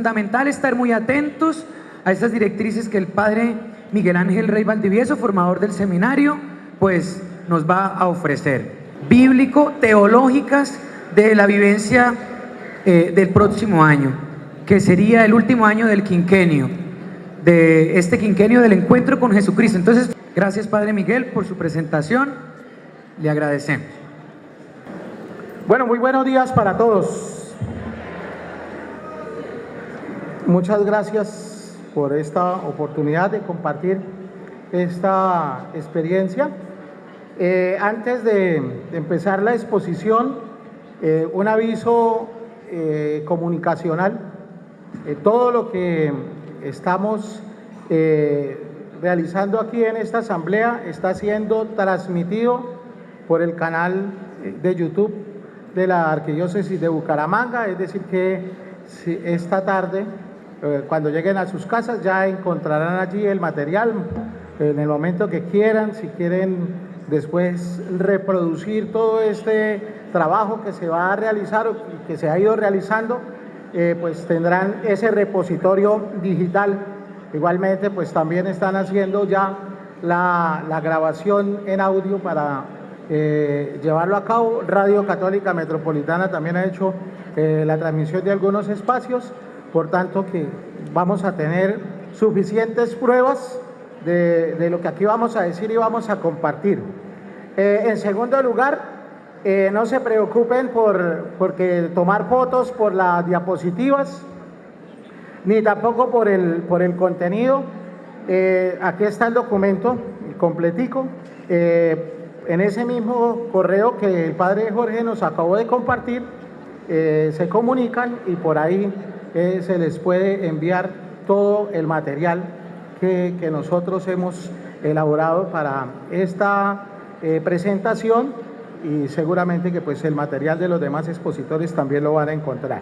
fundamental estar muy atentos a estas directrices que el padre Miguel Ángel Rey Valdivieso, formador del seminario, pues nos va a ofrecer. Bíblico-teológicas de la vivencia del próximo año, que sería el último año del quinquenio, de este quinquenio del encuentro con Jesucristo. Entonces, gracias Padre Miguel por su presentación, le agradecemos. Bueno, muy buenos días para todos. Muchas gracias por esta oportunidad de compartir esta experiencia. Antes de empezar la exposición, un aviso comunicacional. Todo lo que estamos realizando aquí en esta asamblea está siendo transmitido por el canal de YouTube de la Arquidiócesis de Bucaramanga, es decir que esta tarde, cuando lleguen a sus casas, ya encontrarán allí el material en el momento que quieran. Si quieren después reproducir todo este trabajo que se va a realizar o que se ha ido realizando, pues tendrán ese repositorio digital. Igualmente, pues también están haciendo ya la grabación en audio para llevarlo a cabo. Radio Católica Metropolitana también ha hecho la transmisión de algunos espacios, por tanto que vamos a tener suficientes pruebas de lo que aquí vamos a decir y vamos a compartir. En segundo lugar, no se preocupen porque tomar fotos por las diapositivas, ni tampoco por el contenido. Aquí está el documento completico. En ese mismo correo que el padre Jorge nos acabó de compartir, se comunican y por ahí se les puede enviar todo el material que nosotros hemos elaborado para esta presentación, y seguramente que pues el material de los demás expositores también lo van a encontrar.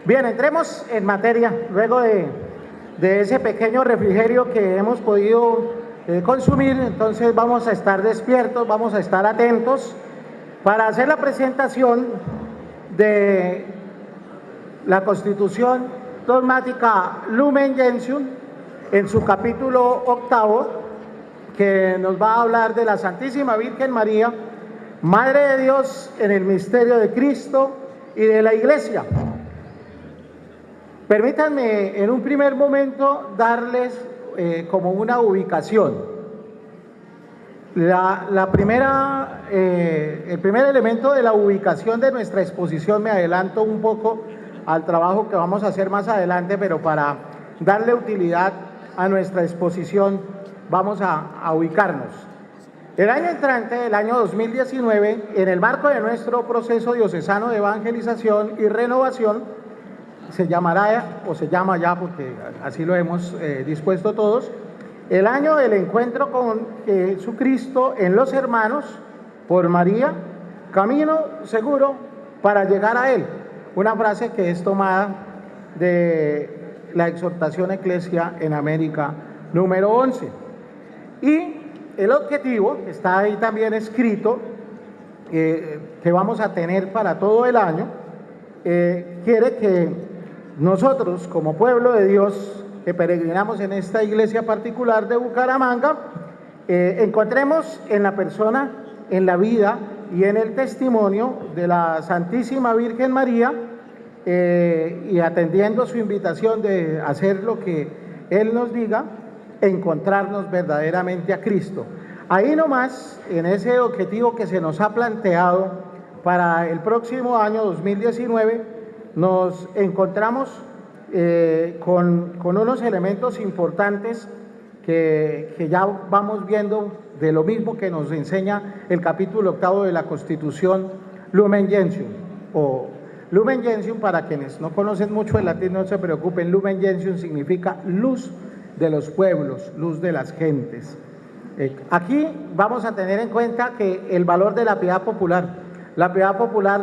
Bien, entremos en materia luego de ese pequeño refrigerio que hemos podido consumir. Entonces vamos a estar despiertos, vamos a estar atentos para hacer la presentación de la Constitución Dogmática Lumen Gentium en su capítulo 8, que nos va a hablar de la Santísima Virgen María, Madre de Dios en el misterio de Cristo y de la Iglesia. Permítanme en un primer momento darles como una ubicación. El primer elemento de la ubicación de nuestra exposición, me adelanto un poco al trabajo que vamos a hacer más adelante, pero para darle utilidad a nuestra exposición vamos a ubicarnos. El año entrante, el año 2019, en el marco de nuestro proceso diocesano de evangelización y renovación, se llamará, o se llama ya porque así lo hemos dispuesto todos, el año del encuentro con Jesucristo en los hermanos por María, camino seguro para llegar a Él. Una frase que es tomada de la exhortación Ecclesia en América número 11. Y el objetivo, que está ahí también escrito, que vamos a tener para todo el año, quiere que nosotros, como pueblo de Dios, que peregrinamos en esta iglesia particular de Bucaramanga, encontremos en la persona, en la vida y en el testimonio de la Santísima Virgen María, y atendiendo su invitación de hacer lo que Él nos diga, encontrarnos verdaderamente a Cristo. Ahí nomás, en ese objetivo que se nos ha planteado para el próximo año 2019, nos encontramos con unos elementos importantes que ya vamos viendo de lo mismo que nos enseña el capítulo 8 de la Constitución Lumen Gentium, o Lumen Gentium, para quienes no conocen mucho el latín, no se preocupen. Lumen Gentium significa luz de los pueblos, luz de las gentes. Aquí vamos a tener en cuenta que el valor de la piedad popular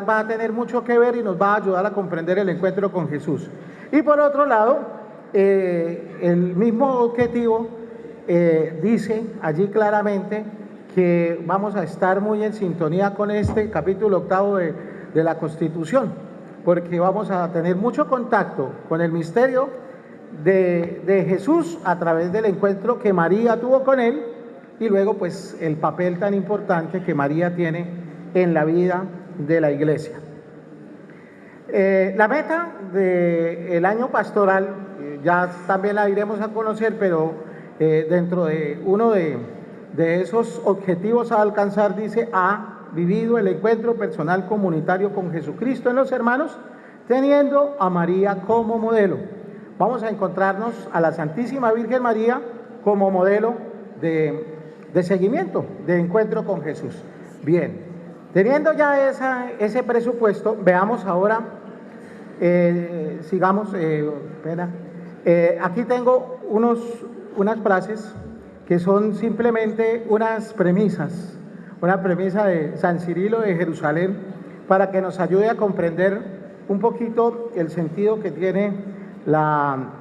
va a tener mucho que ver y nos va a ayudar a comprender el encuentro con Jesús. Y por otro lado, el mismo objetivo dice allí claramente que vamos a estar muy en sintonía con este capítulo 8 de la Constitución, porque vamos a tener mucho contacto con el misterio de Jesús a través del encuentro que María tuvo con él y luego pues el papel tan importante que María tiene en la vida de la iglesia. La meta del año pastoral, ya también la iremos a conocer, pero dentro de uno de esos objetivos a alcanzar dice: ha vivido el encuentro personal comunitario con Jesucristo en los hermanos, teniendo a María como modelo. Vamos a encontrarnos a la Santísima Virgen María como modelo de seguimiento, de encuentro con Jesús. Bien, teniendo ya ese presupuesto, veamos ahora, sigamos, aquí tengo unas frases que son simplemente unas premisas, una premisa de San Cirilo de Jerusalén, para que nos ayude a comprender un poquito el sentido que tiene la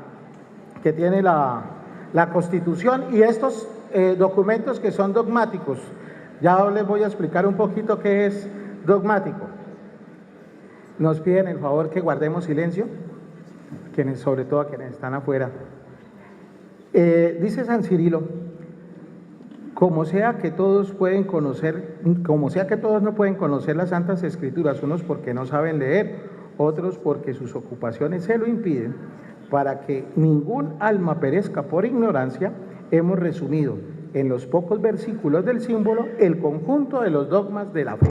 Constitución y estos documentos que son dogmáticos. Ya les voy a explicar un poquito qué es dogmático. Nos piden el favor que guardemos silencio, sobre todo a quienes están afuera. Dice San Cirilo: como sea que todos no pueden conocer las Santas Escrituras, unos porque no saben leer, otros porque sus ocupaciones se lo impiden, para que ningún alma perezca por ignorancia, hemos resumido en los pocos versículos del símbolo el conjunto de los dogmas de la fe.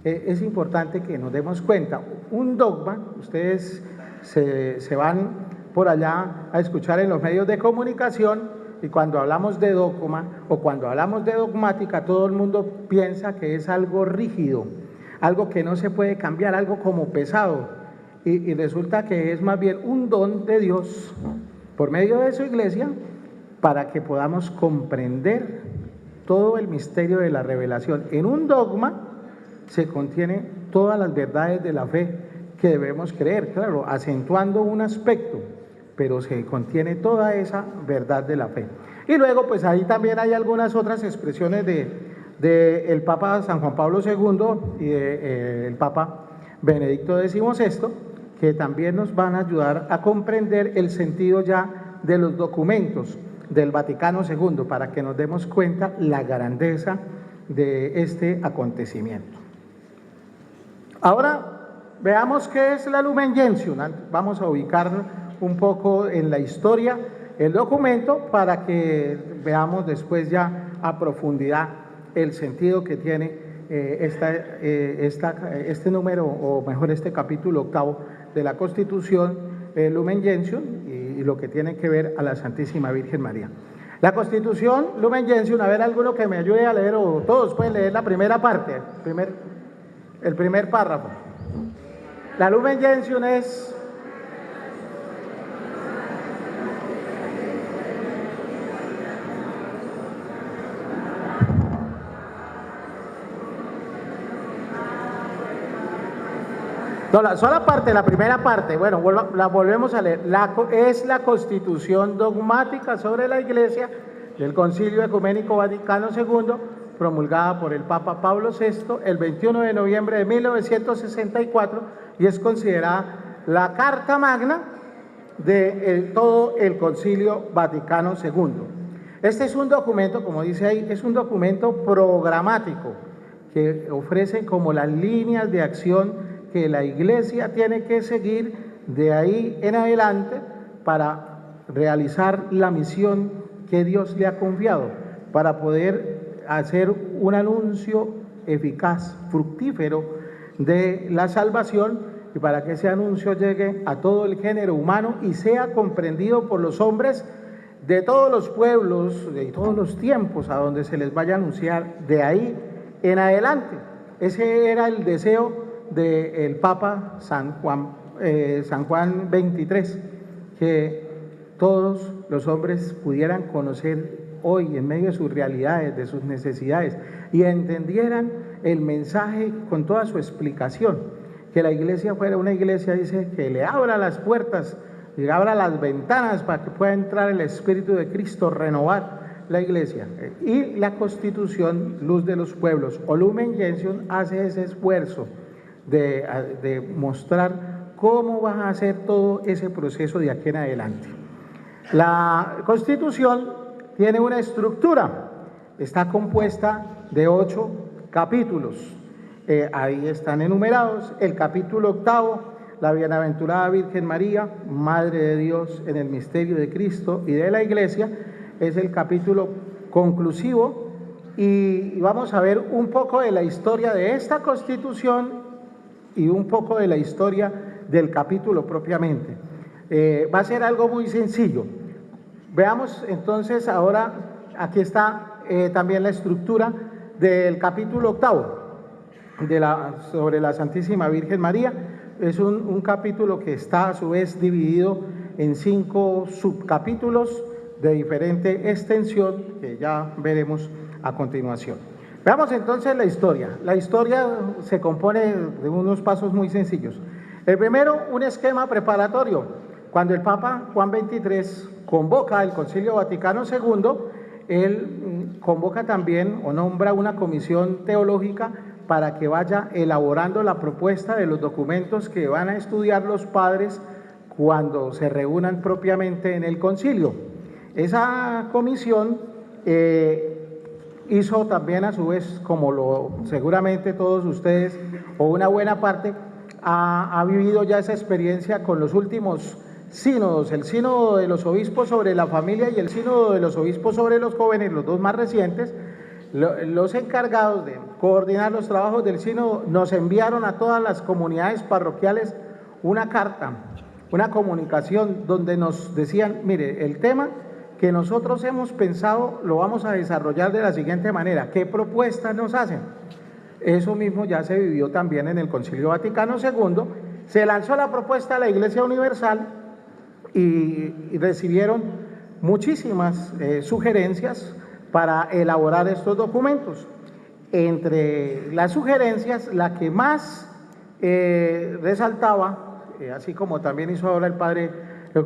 Es importante que nos demos cuenta, un dogma, ustedes se van por allá a escuchar en los medios de comunicación, y cuando hablamos de dogma o cuando hablamos de dogmática, todo el mundo piensa que es algo rígido, algo que no se puede cambiar, algo como pesado, y resulta que es más bien un don de Dios por medio de su iglesia para que podamos comprender todo el misterio de la revelación. En un dogma se contiene todas las verdades de la fe que debemos creer, claro, acentuando un aspecto, pero se contiene toda esa verdad de la fe. Y luego pues ahí también hay algunas otras expresiones del Papa San Juan Pablo II y del Papa Benedicto XVI, que también nos van a ayudar a comprender el sentido ya de los documentos del Vaticano II, para que nos demos cuenta la grandeza de este acontecimiento. Ahora veamos qué es la Lumen Gentium. Vamos a ubicar un poco en la historia el documento para que veamos después ya a profundidad el sentido que tiene este número, o mejor este capítulo octavo de la Constitución, Lumen Gentium, y lo que tiene que ver a la Santísima Virgen María. La Constitución Lumen Gentium, a ver, alguno que me ayude a leer, o todos pueden leer la primera parte, el primer párrafo. La Lumen Gentium es: no, la sola parte, la primera parte, bueno, la volvemos a leer. Es la Constitución dogmática sobre la Iglesia del Concilio Ecuménico Vaticano II, promulgada por el Papa Pablo VI el 21 de noviembre de 1964, y es considerada la Carta Magna de todo el Concilio Vaticano II. Este es un documento, como dice ahí, es un documento programático que ofrece como las líneas de acción que la Iglesia tiene que seguir de ahí en adelante para realizar la misión que Dios le ha confiado, para poder hacer un anuncio eficaz, fructífero de la salvación, y para que ese anuncio llegue a todo el género humano y sea comprendido por los hombres de todos los pueblos, de todos los tiempos, a donde se les vaya a anunciar de ahí en adelante. Ese era el deseo del Papa San Juan XXIII, que todos los hombres pudieran conocer hoy, en medio de sus realidades, de sus necesidades, y entendieran el mensaje con toda su explicación, que la iglesia fuera una iglesia, dice, que le abra las puertas y abra las ventanas para que pueda entrar el Espíritu de Cristo, renovar la iglesia. Y la Constitución, Luz de los Pueblos, o Lumen Gentium, hace ese esfuerzo de mostrar cómo va a hacer todo ese proceso de aquí en adelante. La Constitución tiene una estructura, está compuesta de 8 capítulos. Ahí están enumerados. El capítulo 8, la Bienaventurada Virgen María, Madre de Dios en el misterio de Cristo y de la Iglesia, es el capítulo conclusivo, y vamos a ver un poco de la historia de esta Constitución y un poco de la historia del capítulo propiamente. Va a ser algo muy sencillo. Veamos entonces ahora, aquí está también la estructura del capítulo 8 sobre la Santísima Virgen María. Es un capítulo que está a su vez dividido en 5 subcapítulos de diferente extensión que ya veremos a continuación. Veamos entonces la historia. La historia se compone de unos pasos muy sencillos. El primero, un esquema preparatorio. Cuando el Papa Juan XXIII convoca el Concilio Vaticano II, él convoca también o nombra una comisión teológica para que vaya elaborando la propuesta de los documentos que van a estudiar los padres cuando se reúnan propiamente en el concilio. Esa comisión hizo también a su vez, como seguramente todos ustedes o una buena parte ha vivido ya esa experiencia con los últimos sínodos, el sínodo de los obispos sobre la familia y el sínodo de los obispos sobre los jóvenes, los dos más recientes. Los encargados de coordinar los trabajos del sínodo nos enviaron a todas las comunidades parroquiales una carta, una comunicación donde nos decían: mire, el tema que nosotros hemos pensado lo vamos a desarrollar de la siguiente manera, ¿qué propuestas nos hacen? Eso mismo ya se vivió también en el Concilio Vaticano II. Se lanzó la propuesta a la Iglesia Universal y recibieron muchísimas sugerencias para elaborar estos documentos. Entre las sugerencias, la que más resaltaba, así como también hizo ahora el padre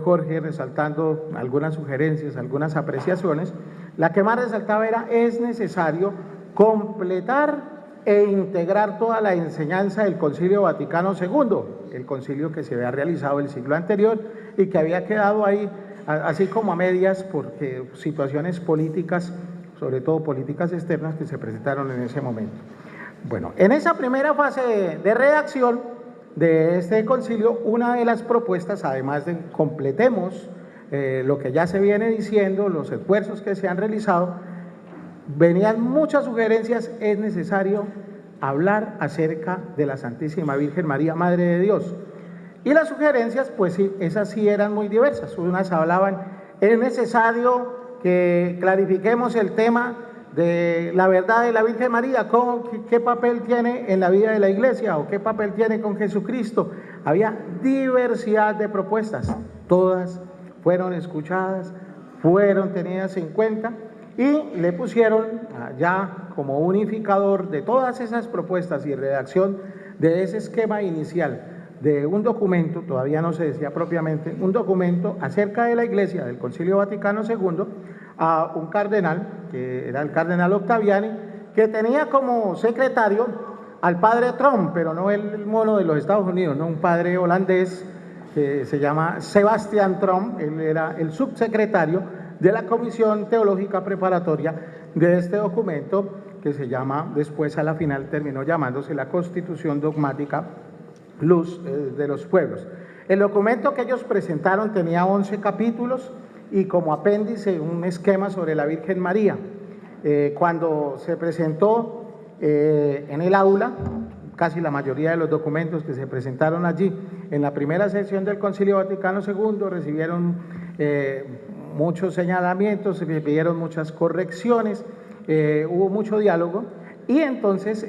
Jorge, resaltando algunas sugerencias, algunas apreciaciones, la que más resaltaba era: es necesario completar e integrar toda la enseñanza del Concilio Vaticano II, el concilio que se había realizado el siglo anterior y que había quedado ahí así como a medias porque situaciones políticas, sobre todo políticas externas, que se presentaron en ese momento. Bueno, en esa primera fase de redacción de este concilio, una de las propuestas, además de completemos lo que ya se viene diciendo, los esfuerzos que se han realizado, venían muchas sugerencias: es necesario hablar acerca de la Santísima Virgen María, Madre de Dios. Y las sugerencias, pues sí, esas sí eran muy diversas. Unas hablaban: es necesario que clarifiquemos el tema de la verdad de la Virgen María, qué papel tiene en la vida de la Iglesia o qué papel tiene con Jesucristo. Había diversidad de propuestas, todas fueron escuchadas, fueron tenidas en cuenta y le pusieron ya como unificador de todas esas propuestas y redacción de ese esquema inicial de un documento, todavía no se decía propiamente, un documento acerca de la Iglesia del Concilio Vaticano II, a un cardenal, que era el cardenal Octaviani, que tenía como secretario al padre Trump, pero no el mono de los Estados Unidos, no, un padre holandés que se llama Sebastian Trump. Él era el subsecretario de la Comisión Teológica Preparatoria de este documento, que se llama, después a la final terminó llamándose la Constitución Dogmática Luz de los Pueblos. El documento que ellos presentaron tenía 11 capítulos y como apéndice un esquema sobre la Virgen María. Cuando se presentó en el aula, casi la mayoría de los documentos que se presentaron allí en la primera sesión del Concilio Vaticano II recibieron muchos señalamientos, se pidieron muchas correcciones, hubo mucho diálogo y entonces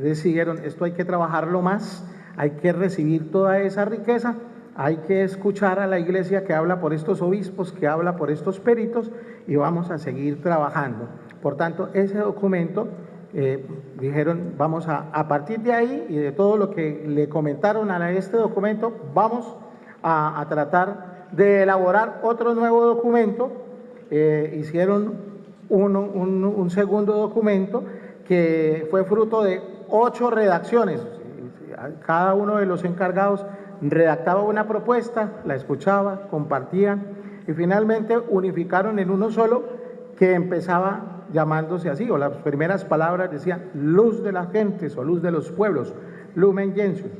decidieron: esto hay que trabajarlo más, hay que recibir toda esa riqueza, hay que escuchar a la Iglesia que habla por estos obispos, que habla por estos peritos, y vamos a seguir trabajando. Por tanto, ese documento, dijeron, vamos a partir de ahí y de todo lo que le comentaron a este documento, vamos a tratar de elaborar otro nuevo documento. Hicieron un segundo documento que fue fruto de 8 redacciones. cada uno de los encargados redactaba una propuesta, la escuchaba, compartían y finalmente unificaron en uno solo que empezaba llamándose así, o las primeras palabras decían luz de las gentes o luz de los pueblos, Lumen Gentium.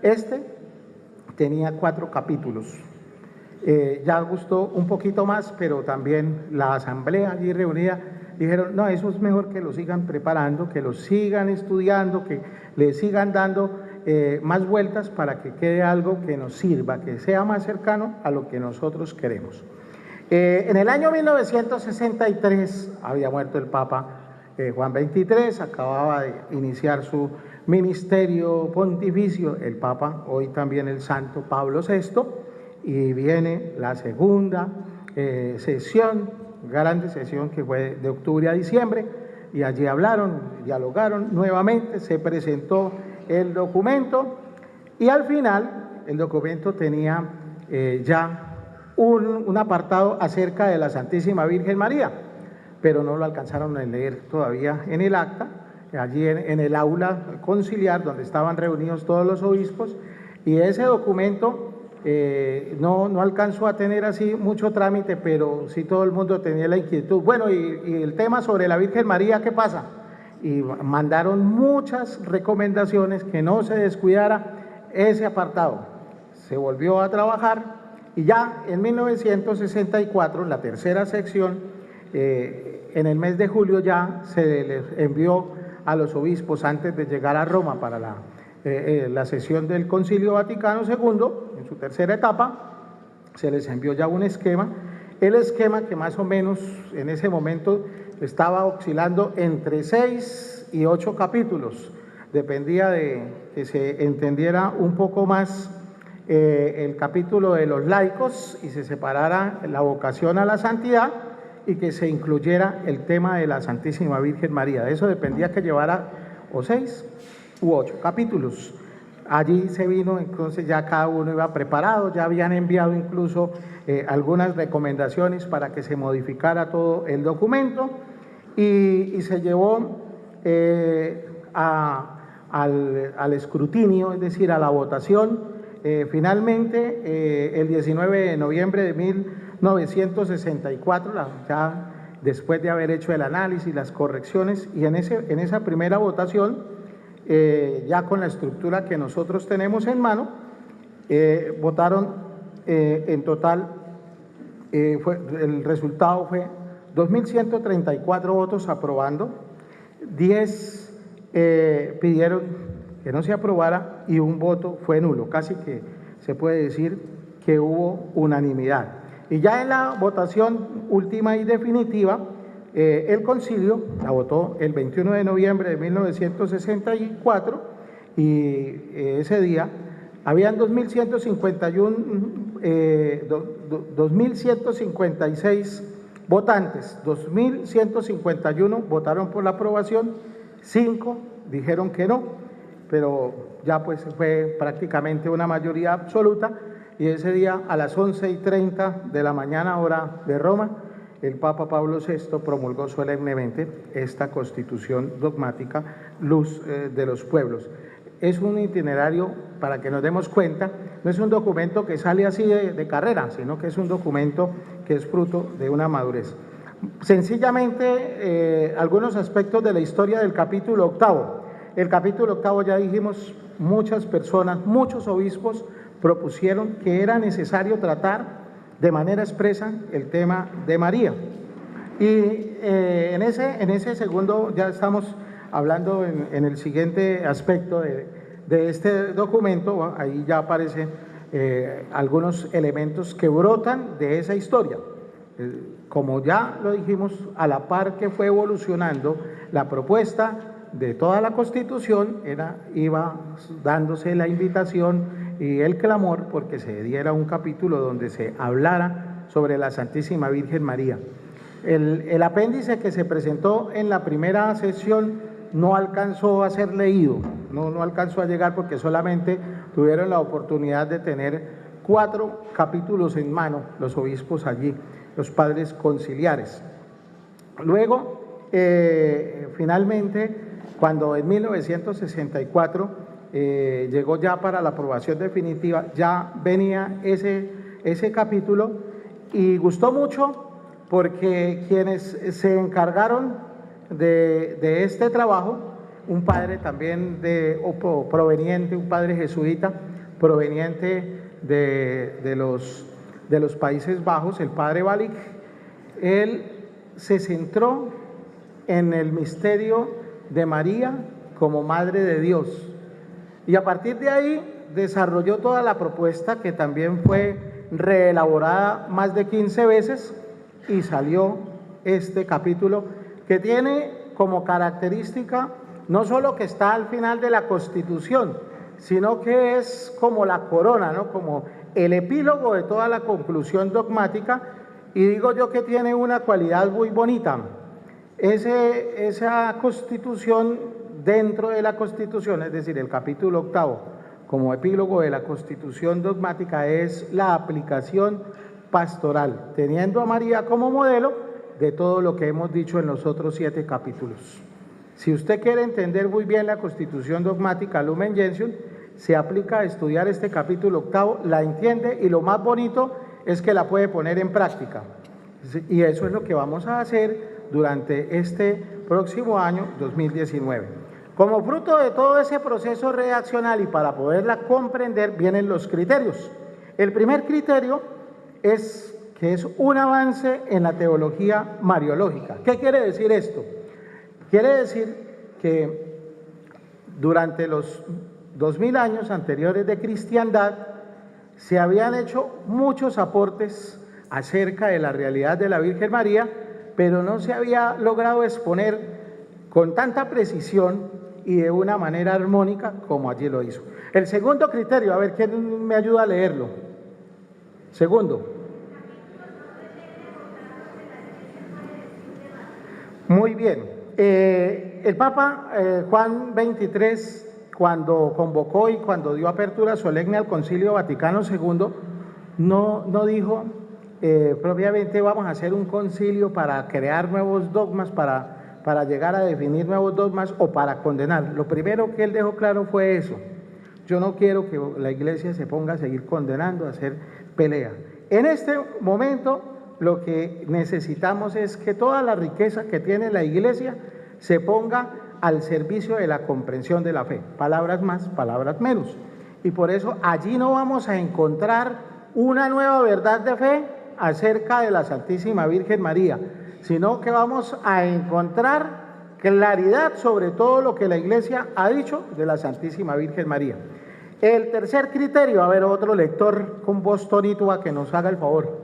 Este tenía 4 capítulos. Ya gustó un poquito más, pero también la asamblea allí reunida dijeron, no, eso es mejor que lo sigan preparando, que lo sigan estudiando, que le sigan dando más vueltas para que quede algo que nos sirva, que sea más cercano a lo que nosotros queremos. En el año 1963 había muerto el Papa Juan XXIII, acababa de iniciar su ministerio pontificio el Papa, hoy también el Santo Pablo VI, y viene la segunda sesión, grande sesión que fue de octubre a diciembre, y allí hablaron, dialogaron nuevamente, se presentó el documento y al final el documento tenía ya un apartado acerca de la Santísima Virgen María, pero no lo alcanzaron a leer todavía en el acta, allí en el aula conciliar donde estaban reunidos todos los obispos, y ese documento no alcanzó a tener así mucho trámite, pero sí todo el mundo tenía la inquietud. Bueno, y el tema sobre la Virgen María, ¿qué pasa? Y mandaron muchas recomendaciones que no se descuidara ese apartado. Se volvió a trabajar y ya en 1964, en la tercera sección, en el mes de julio ya se les envió a los obispos antes de llegar a Roma para la sesión del Concilio Vaticano II, en su tercera etapa, se les envió ya un esquema, el esquema que más o menos en ese momento estaba oscilando entre 6 y 8 capítulos, dependía de que se entendiera un poco más el capítulo de los laicos y se separara la vocación a la santidad y que se incluyera el tema de la Santísima Virgen María. De eso dependía que llevara o 6 u 8 capítulos. Allí se vino, entonces ya cada uno iba preparado, ya habían enviado incluso algunas recomendaciones para que se modificara todo el documento y se llevó al escrutinio, es decir, a la votación. Finalmente, el 19 de noviembre de 1964, ya después de haber hecho el análisis, las correcciones, y en esa primera votación, ya con la estructura que nosotros tenemos en mano, votaron en total, el resultado fue 2.134 votos aprobando, 10 pidieron que no se aprobara y un voto fue nulo, casi que se puede decir que hubo unanimidad. Y ya en la votación última y definitiva, el concilio la votó el 21 de noviembre de 1964 y ese día habían 2.156 votantes, 2.151 votaron por la aprobación, 5 dijeron que no, pero ya pues fue prácticamente una mayoría absoluta y ese día a las 11:30 de la mañana, hora de Roma, el Papa Pablo VI promulgó solemnemente esta Constitución dogmática, Luz de los Pueblos. Es un itinerario, para que nos demos cuenta, no es un documento que sale así de carrera, sino que es un documento que es fruto de una madurez. Sencillamente, algunos aspectos de la historia del capítulo 8. El capítulo 8, ya dijimos, muchas personas, muchos obispos propusieron que era necesario tratar de manera expresa el tema de María. Y en ese segundo, ya estamos hablando en el siguiente aspecto de este documento, ahí ya aparecen algunos elementos que brotan de esa historia. Como ya lo dijimos, a la par que fue evolucionando la propuesta de toda la Constitución, iba dándose la invitación y el clamor porque se diera un capítulo donde se hablara sobre la Santísima Virgen María. El apéndice que se presentó en la primera sesión no alcanzó a ser leído, no alcanzó a llegar porque solamente tuvieron la oportunidad de tener 4 capítulos en mano los obispos allí, los padres conciliares. Luego, finalmente, cuando en 1964 llegó ya para la aprobación definitiva, ya venía ese capítulo y gustó mucho porque quienes se encargaron de este trabajo, un padre también proveniente, un padre jesuita proveniente de los Países Bajos, el padre Balik, él se centró en el misterio de María como Madre de Dios. Y a partir de ahí desarrolló toda la propuesta que también fue reelaborada más de 15 veces y salió este capítulo que tiene como característica no solo que está al final de la Constitución, sino que es como la corona, ¿no? Como el epílogo de toda la conclusión dogmática, y digo yo que tiene una cualidad muy bonita. Esa Constitución, dentro de la Constitución, es decir, el capítulo 8, como epílogo de la Constitución dogmática, es la aplicación pastoral, teniendo a María como modelo de todo lo que hemos dicho en los otros 7 capítulos. Si usted quiere entender muy bien la Constitución dogmática Lumen Gentium, se aplica a estudiar este capítulo 8, la entiende y lo más bonito es que la puede poner en práctica. Y eso es lo que vamos a hacer durante este próximo año 2019. Como fruto de todo ese proceso redaccional y para poderla comprender, vienen los criterios. El primer criterio es que es un avance en la teología mariológica. ¿Qué quiere decir esto? Quiere decir que durante los 2000 años anteriores de cristiandad se habían hecho muchos aportes acerca de la realidad de la Virgen María, pero no se había logrado exponer con tanta precisión y de una manera armónica como allí lo hizo. El segundo criterio, a ver, ¿quién me ayuda a leerlo? Segundo. Muy bien. El Papa Juan XXIII, cuando convocó y cuando dio apertura solemne al Concilio Vaticano II, no dijo propiamente vamos a hacer un concilio para crear nuevos dogmas, para llegar a definir nuevos dogmas o para condenar. Lo primero que él dejó claro fue eso. Yo no quiero que la Iglesia se ponga a seguir condenando, a hacer pelea. En este momento lo que necesitamos es que toda la riqueza que tiene la Iglesia se ponga al servicio de la comprensión de la fe. Palabras más, palabras menos. Y por eso allí no vamos a encontrar una nueva verdad de fe acerca de la Santísima Virgen María, sino que vamos a encontrar claridad sobre todo lo que la Iglesia ha dicho de la Santísima Virgen María. El tercer criterio, a ver, otro lector con voz tonítula que nos haga el favor.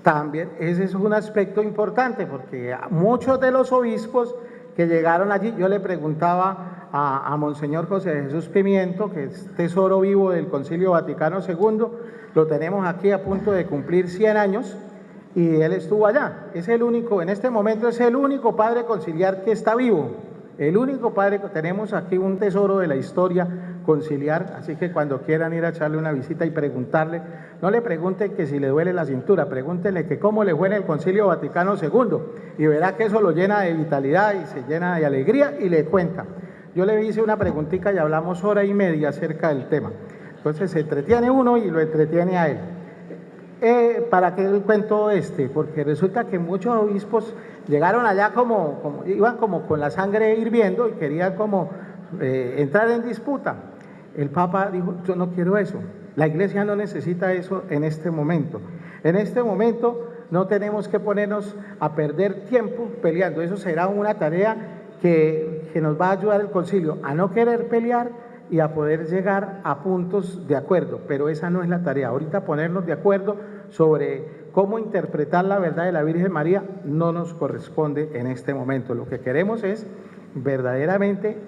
También ese es un aspecto importante porque muchos de los obispos que llegaron allí, yo le preguntaba a Monseñor José Jesús Pimiento, que es tesoro vivo del Concilio Vaticano II, lo tenemos aquí a punto de cumplir 100 años y él estuvo allá. Es el único, en este momento es el único padre conciliar que está vivo, el único padre. Tenemos aquí un tesoro de la historia conciliar, así que cuando quieran ir a echarle una visita y preguntarle, no le pregunten que si le duele la cintura, pregúntenle que cómo le fue en el Concilio Vaticano II y verá que eso lo llena de vitalidad y se llena de alegría y le cuenta. Yo le hice una preguntita y hablamos hora y media acerca del tema, entonces se entretiene uno y lo entretiene a él. ¿Para qué el cuento Porque resulta que muchos obispos llegaron allá iban como con la sangre hirviendo y querían como entrar en disputa. El Papa dijo, yo no quiero eso, la Iglesia no necesita eso en este momento. En este momento no tenemos que ponernos a perder tiempo peleando, eso será una tarea que nos va a ayudar el concilio a no querer pelear y a poder llegar a puntos de acuerdo, pero esa no es la tarea. Ahorita ponernos de acuerdo sobre cómo interpretar la verdad de la Virgen María no nos corresponde en este momento. Lo que queremos es verdaderamente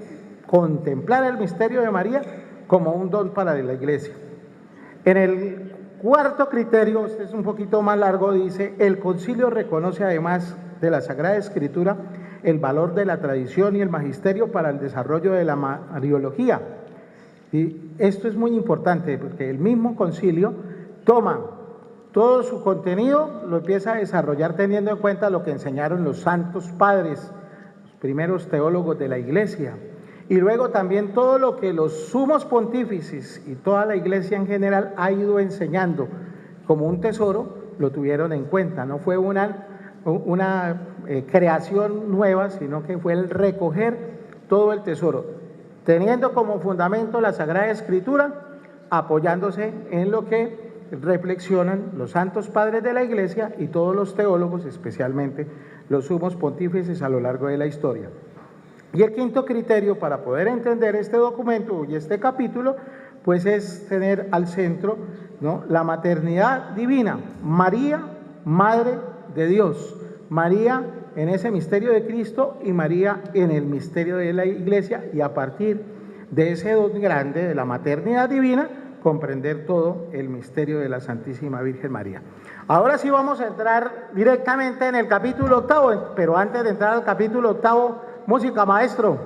contemplar el misterio de María como un don para la Iglesia. En el cuarto criterio, este es un poquito más largo, dice, el concilio reconoce además de la Sagrada Escritura el valor de la tradición y el magisterio para el desarrollo de la mariología. Y esto es muy importante porque el mismo concilio toma todo su contenido, lo empieza a desarrollar teniendo en cuenta lo que enseñaron los santos padres primeros teólogos de la Iglesia. Y luego también todo lo que los sumos pontífices y toda la Iglesia en general ha ido enseñando como un tesoro, lo tuvieron en cuenta. No fue una creación nueva, sino que fue el recoger todo el tesoro, teniendo como fundamento la Sagrada Escritura, apoyándose en lo que reflexionan los santos padres de la Iglesia y todos los teólogos, especialmente los sumos pontífices a lo largo de la historia. Y el quinto criterio para poder entender este documento y este capítulo, pues es tener al centro, ¿no?, la maternidad divina, María, Madre de Dios, María en ese misterio de Cristo y María en el misterio de la Iglesia, y a partir de ese don grande de la maternidad divina, comprender todo el misterio de la Santísima Virgen María. Ahora sí vamos a entrar directamente en el capítulo octavo, pero antes de entrar al capítulo octavo, música, maestro.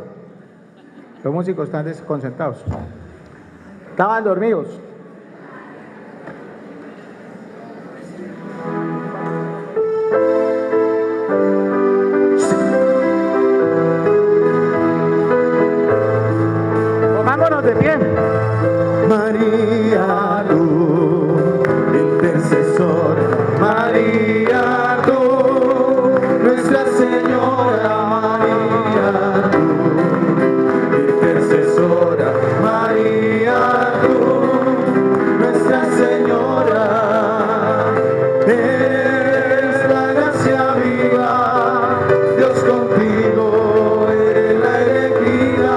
Los músicos están desconcentrados. Estaban dormidos. Pongámonos de pie. María, tú, intercesora, María, tú, Nuestra Señora, María, tú, intercesora, María, tú, Nuestra Señora, eres la gracia viva, Dios contigo, eres la elegida,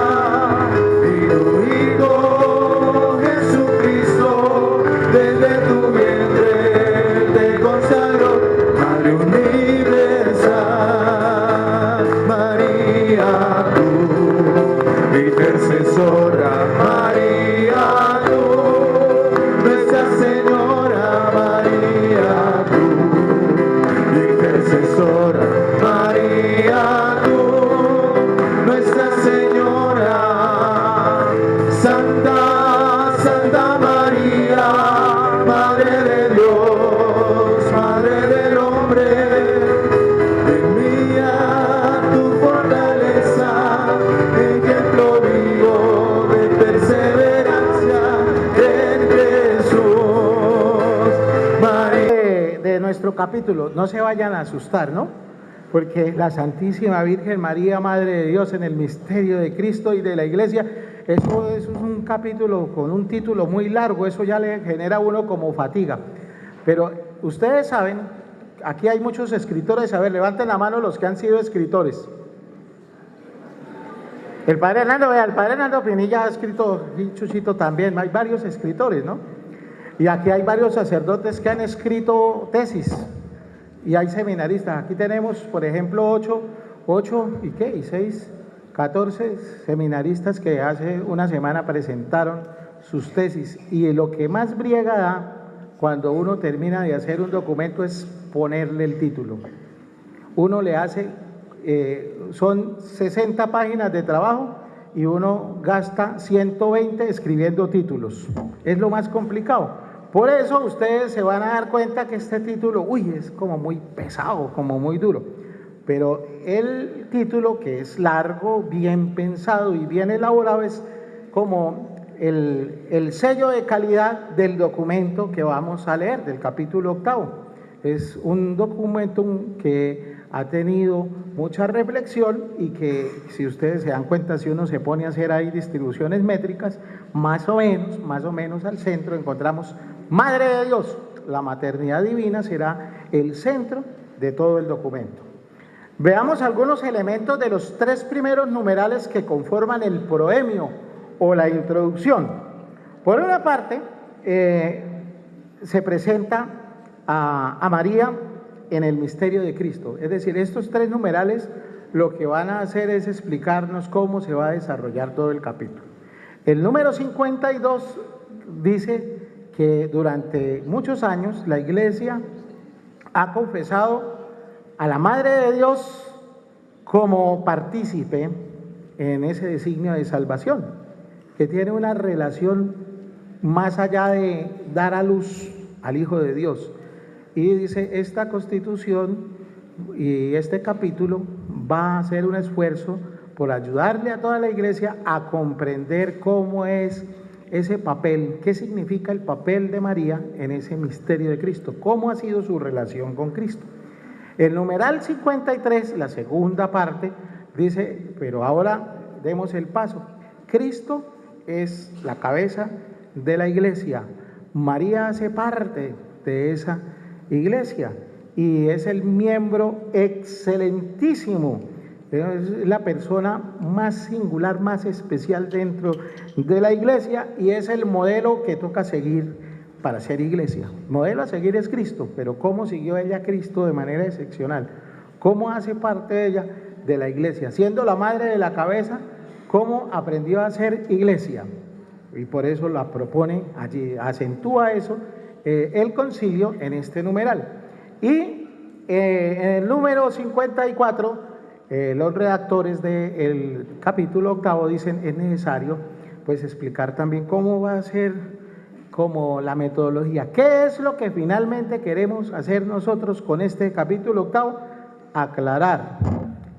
y tu Hijo Jesucristo, desde tu vientre te consagró, Madre universal. María, tú, intercesora, María, tú, Nuestra Señora, María, tú, intercesora, María, tú, Nuestra Señora, Santa, Santa María, Madre de Dios, Madre del hombre, en mía tu fortaleza, ejemplo vivo de perseverancia en Jesús. María. De nuestro capítulo, no se vayan a asustar, ¿no? Porque la Santísima Virgen María, Madre de Dios, en el misterio de Cristo y de la Iglesia, eso es un capítulo con un título muy largo, eso ya le genera a uno como fatiga. Pero ustedes saben, aquí hay muchos escritores, a ver, levanten la mano los que han sido escritores. El padre Hernando, vea, el padre Hernando Pinilla ha escrito, y Chuchito también, hay varios escritores, ¿no? Y aquí hay varios sacerdotes que han escrito tesis, y hay seminaristas. Aquí tenemos, por ejemplo, 14 seminaristas que hace una semana presentaron sus tesis, y lo que más briega da cuando uno termina de hacer un documento es ponerle el título. Uno le hace, son 60 páginas de trabajo y uno gasta 120 escribiendo títulos. Es lo más complicado. Por eso ustedes se van a dar cuenta que este título, es como muy pesado, como muy duro. Pero el título, que es largo, bien pensado y bien elaborado, es como el sello de calidad del documento que vamos a leer, del capítulo octavo. Es un documento que ha tenido mucha reflexión y que, si ustedes se dan cuenta, si uno se pone a hacer ahí distribuciones métricas, más o menos al centro encontramos Madre de Dios. La maternidad divina será el centro de todo el documento. Veamos algunos elementos de los 3 primeros numerales que conforman el proemio o la introducción. Por una parte, se presenta a María en el misterio de Cristo. Es decir, estos 3 numerales lo que van a hacer es explicarnos cómo se va a desarrollar todo el capítulo. El número 52 dice que durante muchos años la Iglesia ha confesado a la Madre de Dios como partícipe en ese designio de salvación, que tiene una relación más allá de dar a luz al Hijo de Dios. Y dice, esta Constitución y este capítulo va a hacer un esfuerzo por ayudarle a toda la iglesia a comprender cómo es ese papel, qué significa el papel de María en ese misterio de Cristo, cómo ha sido su relación con Cristo. El numeral 53, la segunda parte, dice, pero ahora demos el paso. Cristo es la cabeza de la iglesia. María hace parte de esa iglesia y es el miembro excelentísimo, es la persona más singular, más especial dentro de la iglesia y es el modelo que toca seguir para ser iglesia. Modelo a seguir es Cristo, pero ¿cómo siguió ella a Cristo de manera excepcional? ¿Cómo hace parte de ella de la iglesia? Siendo la madre de la cabeza, ¿cómo aprendió a ser iglesia? Y por eso la propone allí, acentúa eso el concilio en este numeral. Y en el número 54, los redactores del capítulo 8 dicen es necesario pues explicar también cómo va a ser como la metodología. ¿Qué es lo que finalmente queremos hacer nosotros con este capítulo 8? Aclarar,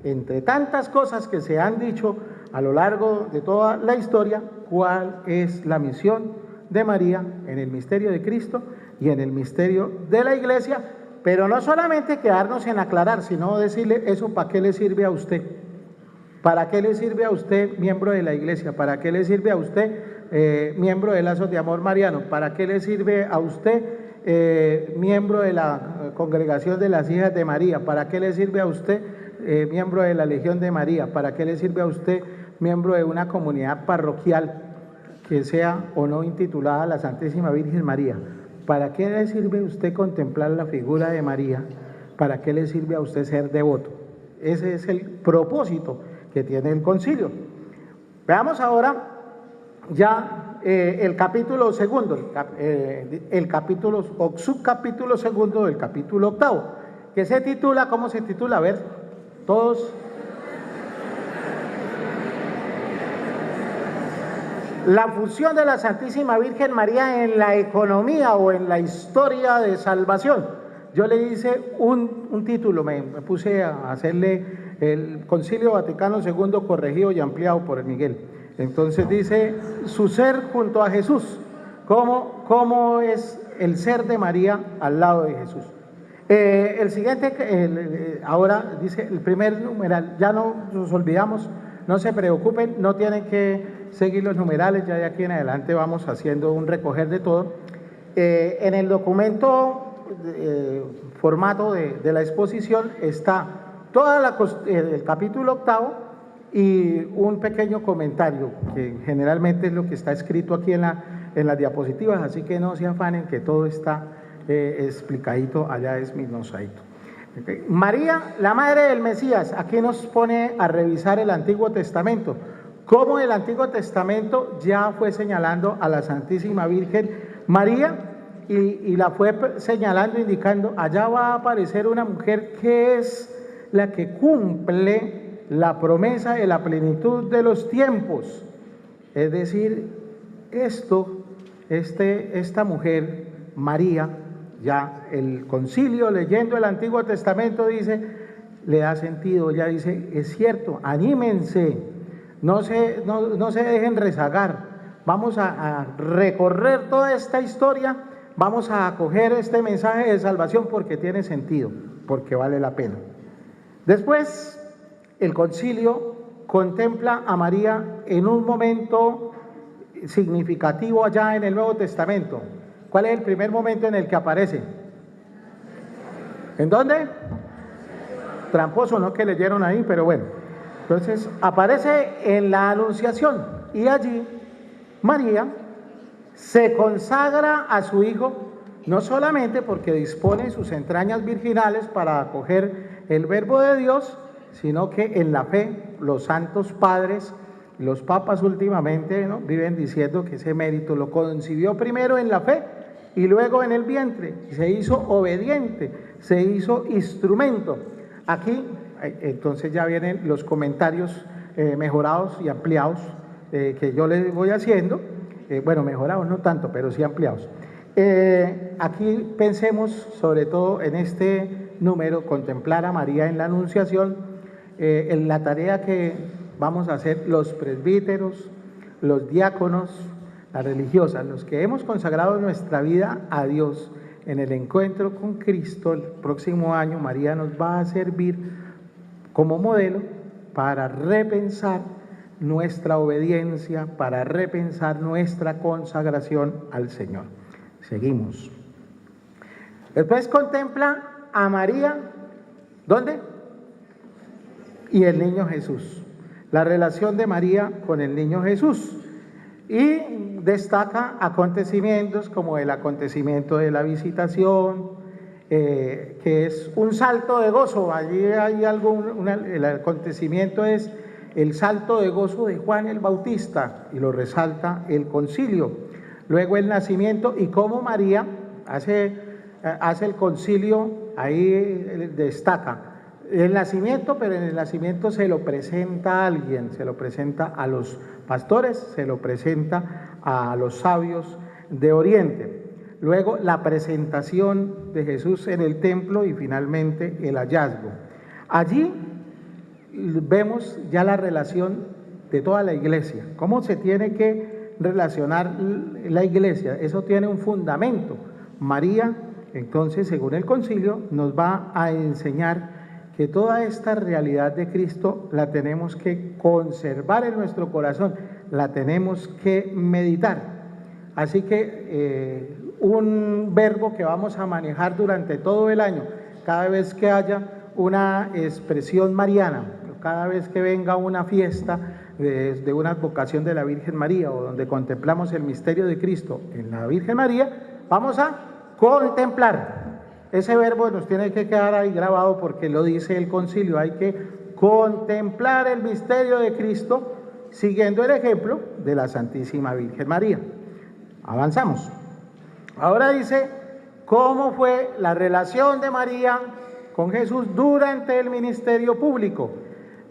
entre tantas cosas que se han dicho a lo largo de toda la historia, cuál es la misión de María en el misterio de Cristo y en el misterio de la iglesia, pero no solamente quedarnos en aclarar, sino decirle eso, ¿para qué le sirve a usted? ¿Para qué le sirve a usted, miembro de la iglesia? ¿Para qué le sirve a usted, miembro de Lazos de Amor Mariano? ¿Para qué le sirve a usted, miembro de la Congregación de las Hijas de María? ¿Para qué le sirve a usted, miembro de la Legión de María? ¿Para qué le sirve a usted, miembro de una comunidad parroquial que sea o no intitulada la Santísima Virgen María? ¿Para qué le sirve a usted contemplar la figura de María? ¿Para qué le sirve a usted ser devoto? Ese es el propósito que tiene el concilio. Veamos ahora ya el capítulo segundo, el capítulo o subcapítulo segundo del capítulo 8, que se titula, ¿cómo se titula? A ver, todos. La función de la Santísima Virgen María en la economía o en la historia de salvación. Yo le hice un título, me puse a hacerle el Concilio Vaticano II corregido y ampliado por el Miguel. Entonces dice, su ser junto a Jesús, ¿cómo es el ser de María al lado de Jesús? El siguiente, ahora dice el primer numeral, ya no nos olvidamos, no se preocupen, no tienen que seguir los numerales, ya de aquí en adelante vamos haciendo un recoger de todo. En el documento, formato de la exposición, está toda el capítulo 8 y un pequeño comentario, que generalmente es lo que está escrito aquí en las diapositivas, así que no se afanen que todo está explicadito, allá es mismosadito. Okay. María, la madre del Mesías, aquí nos pone a revisar el Antiguo Testamento. Cómo el Antiguo Testamento ya fue señalando a la Santísima Virgen María y la fue señalando, indicando, allá va a aparecer una mujer que es la que cumple la promesa de la plenitud de los tiempos. Es decir, esta mujer, María, ya el concilio leyendo el Antiguo Testamento dice, le da sentido, ya dice, es cierto, anímense. No se dejen rezagar, vamos a recorrer toda esta historia, vamos a acoger este mensaje de salvación porque tiene sentido, porque vale la pena. Después, el concilio contempla a María en un momento significativo allá en el Nuevo Testamento. ¿Cuál es el primer momento en el que aparece? ¿En dónde? Tramposo, no que leyeron ahí, pero bueno. Entonces aparece en la Anunciación y allí María se consagra a su Hijo, no solamente porque dispone sus entrañas virginales para acoger el Verbo de Dios, sino que en la fe los santos padres, los papas últimamente, ¿no?, viven diciendo que ese mérito lo concibió primero en la fe y luego en el vientre, y se hizo obediente, se hizo instrumento. Aquí entonces ya vienen los comentarios mejorados y ampliados que yo les voy haciendo, bueno, mejorados no tanto, pero sí ampliados. Aquí pensemos sobre todo en este número, contemplar a María en la Anunciación, en la tarea que vamos a hacer los presbíteros, los diáconos, las religiosas, los que hemos consagrado nuestra vida a Dios en el encuentro con Cristo. El próximo año María nos va a servir como modelo para repensar nuestra obediencia, para repensar nuestra consagración al Señor. Seguimos. Después contempla a María, ¿dónde? Y el niño Jesús. La relación de María con el niño Jesús. Y destaca acontecimientos como el acontecimiento de la visitación, que es un salto de gozo. Allí hay el acontecimiento es el salto de gozo de Juan el Bautista, y lo resalta el concilio. Luego el nacimiento y cómo María hace el concilio, ahí destaca el nacimiento, pero en el nacimiento se lo presenta a alguien, se lo presenta a los pastores, se lo presenta a los sabios de Oriente. Luego la presentación de Jesús en el templo y finalmente el hallazgo. Allí vemos ya la relación de toda la iglesia, cómo se tiene que relacionar la iglesia. Eso tiene un fundamento. María, entonces, según el concilio, nos va a enseñar que toda esta realidad de Cristo la tenemos que conservar en nuestro corazón, la tenemos que meditar. Así que un verbo que vamos a manejar durante todo el año, cada vez que haya una expresión mariana, cada vez que venga una fiesta de una advocación de la Virgen María o donde contemplamos el misterio de Cristo en la Virgen María, vamos a contemplar. Ese verbo nos tiene que quedar ahí grabado porque lo dice el concilio, hay que contemplar el misterio de Cristo siguiendo el ejemplo de la Santísima Virgen María. Avanzamos. Ahora dice cómo fue la relación de María con Jesús durante el ministerio público.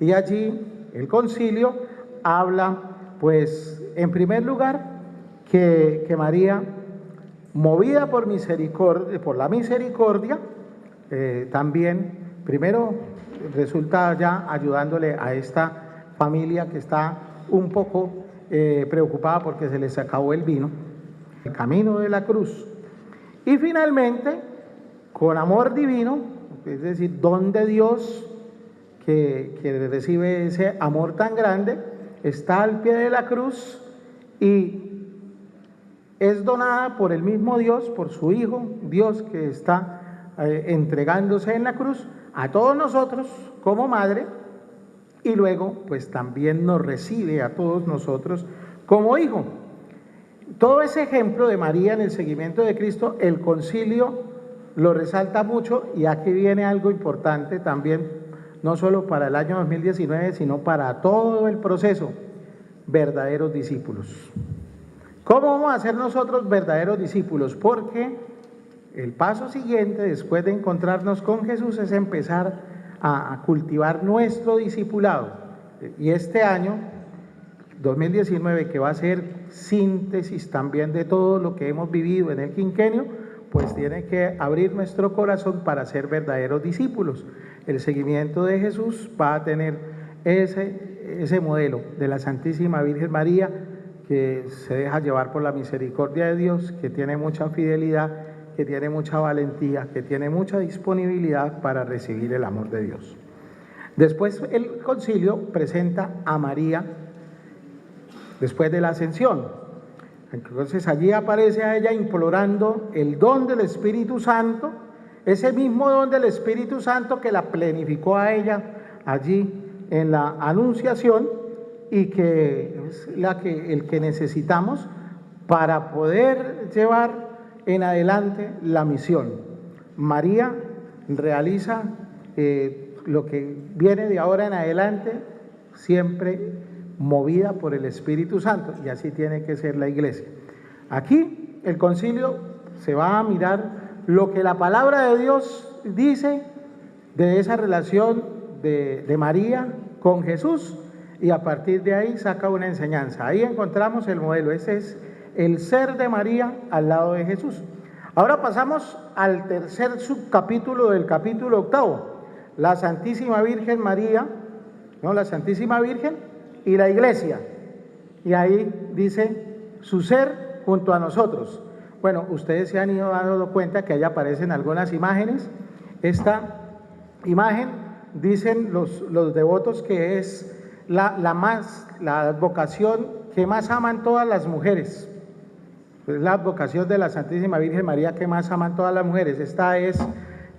Y allí el concilio habla, pues, en primer lugar, que María, movida por misericordia, por la misericordia, también, primero, resulta ya ayudándole a esta familia que está un poco preocupada porque se les acabó el vino, el camino de la cruz. Y finalmente, con amor divino, es decir, don de Dios, que recibe ese amor tan grande, está al pie de la cruz y es donada por el mismo Dios, por su Hijo, Dios que está entregándose en la cruz a todos nosotros como madre, y luego pues también nos recibe a todos nosotros como hijo. Todo ese ejemplo de María en el seguimiento de Cristo, el concilio lo resalta mucho, y aquí viene algo importante también, no solo para el año 2019, sino para todo el proceso: verdaderos discípulos. ¿Cómo vamos a ser nosotros verdaderos discípulos? Porque el paso siguiente, después de encontrarnos con Jesús, es empezar a cultivar nuestro discipulado. Y este año 2019, que va a ser síntesis también de todo lo que hemos vivido en el quinquenio, pues tiene que abrir nuestro corazón para ser verdaderos discípulos. El seguimiento de Jesús va a tener ese modelo de la Santísima Virgen María, que se deja llevar por la misericordia de Dios, que tiene mucha fidelidad, que tiene mucha valentía, que tiene mucha disponibilidad para recibir el amor de Dios. Después el concilio presenta a María después de la ascensión. Entonces allí aparece a ella implorando el don del Espíritu Santo, ese mismo don del Espíritu Santo que la plenificó a ella allí en la Anunciación, y que es el que necesitamos para poder llevar en adelante la misión. María realiza lo que viene de ahora en adelante, siempre movida por el Espíritu Santo, y así tiene que ser la iglesia. Aquí el concilio se va a mirar lo que la palabra de Dios dice de esa relación de María con Jesús, y a partir de ahí saca una enseñanza. Ahí encontramos el modelo. Ese es el ser de María al lado de Jesús. Ahora pasamos al tercer subcapítulo del capítulo 8, la Santísima Virgen María ¿no? La Santísima Virgen y la Iglesia. Y ahí dice su ser junto a nosotros. Bueno, ustedes se han ido dando cuenta que ahí aparecen algunas imágenes. Esta imagen, dicen los devotos, que es la advocación que más aman todas las mujeres. Es la advocación de la Santísima Virgen María que más aman todas las mujeres. Esta es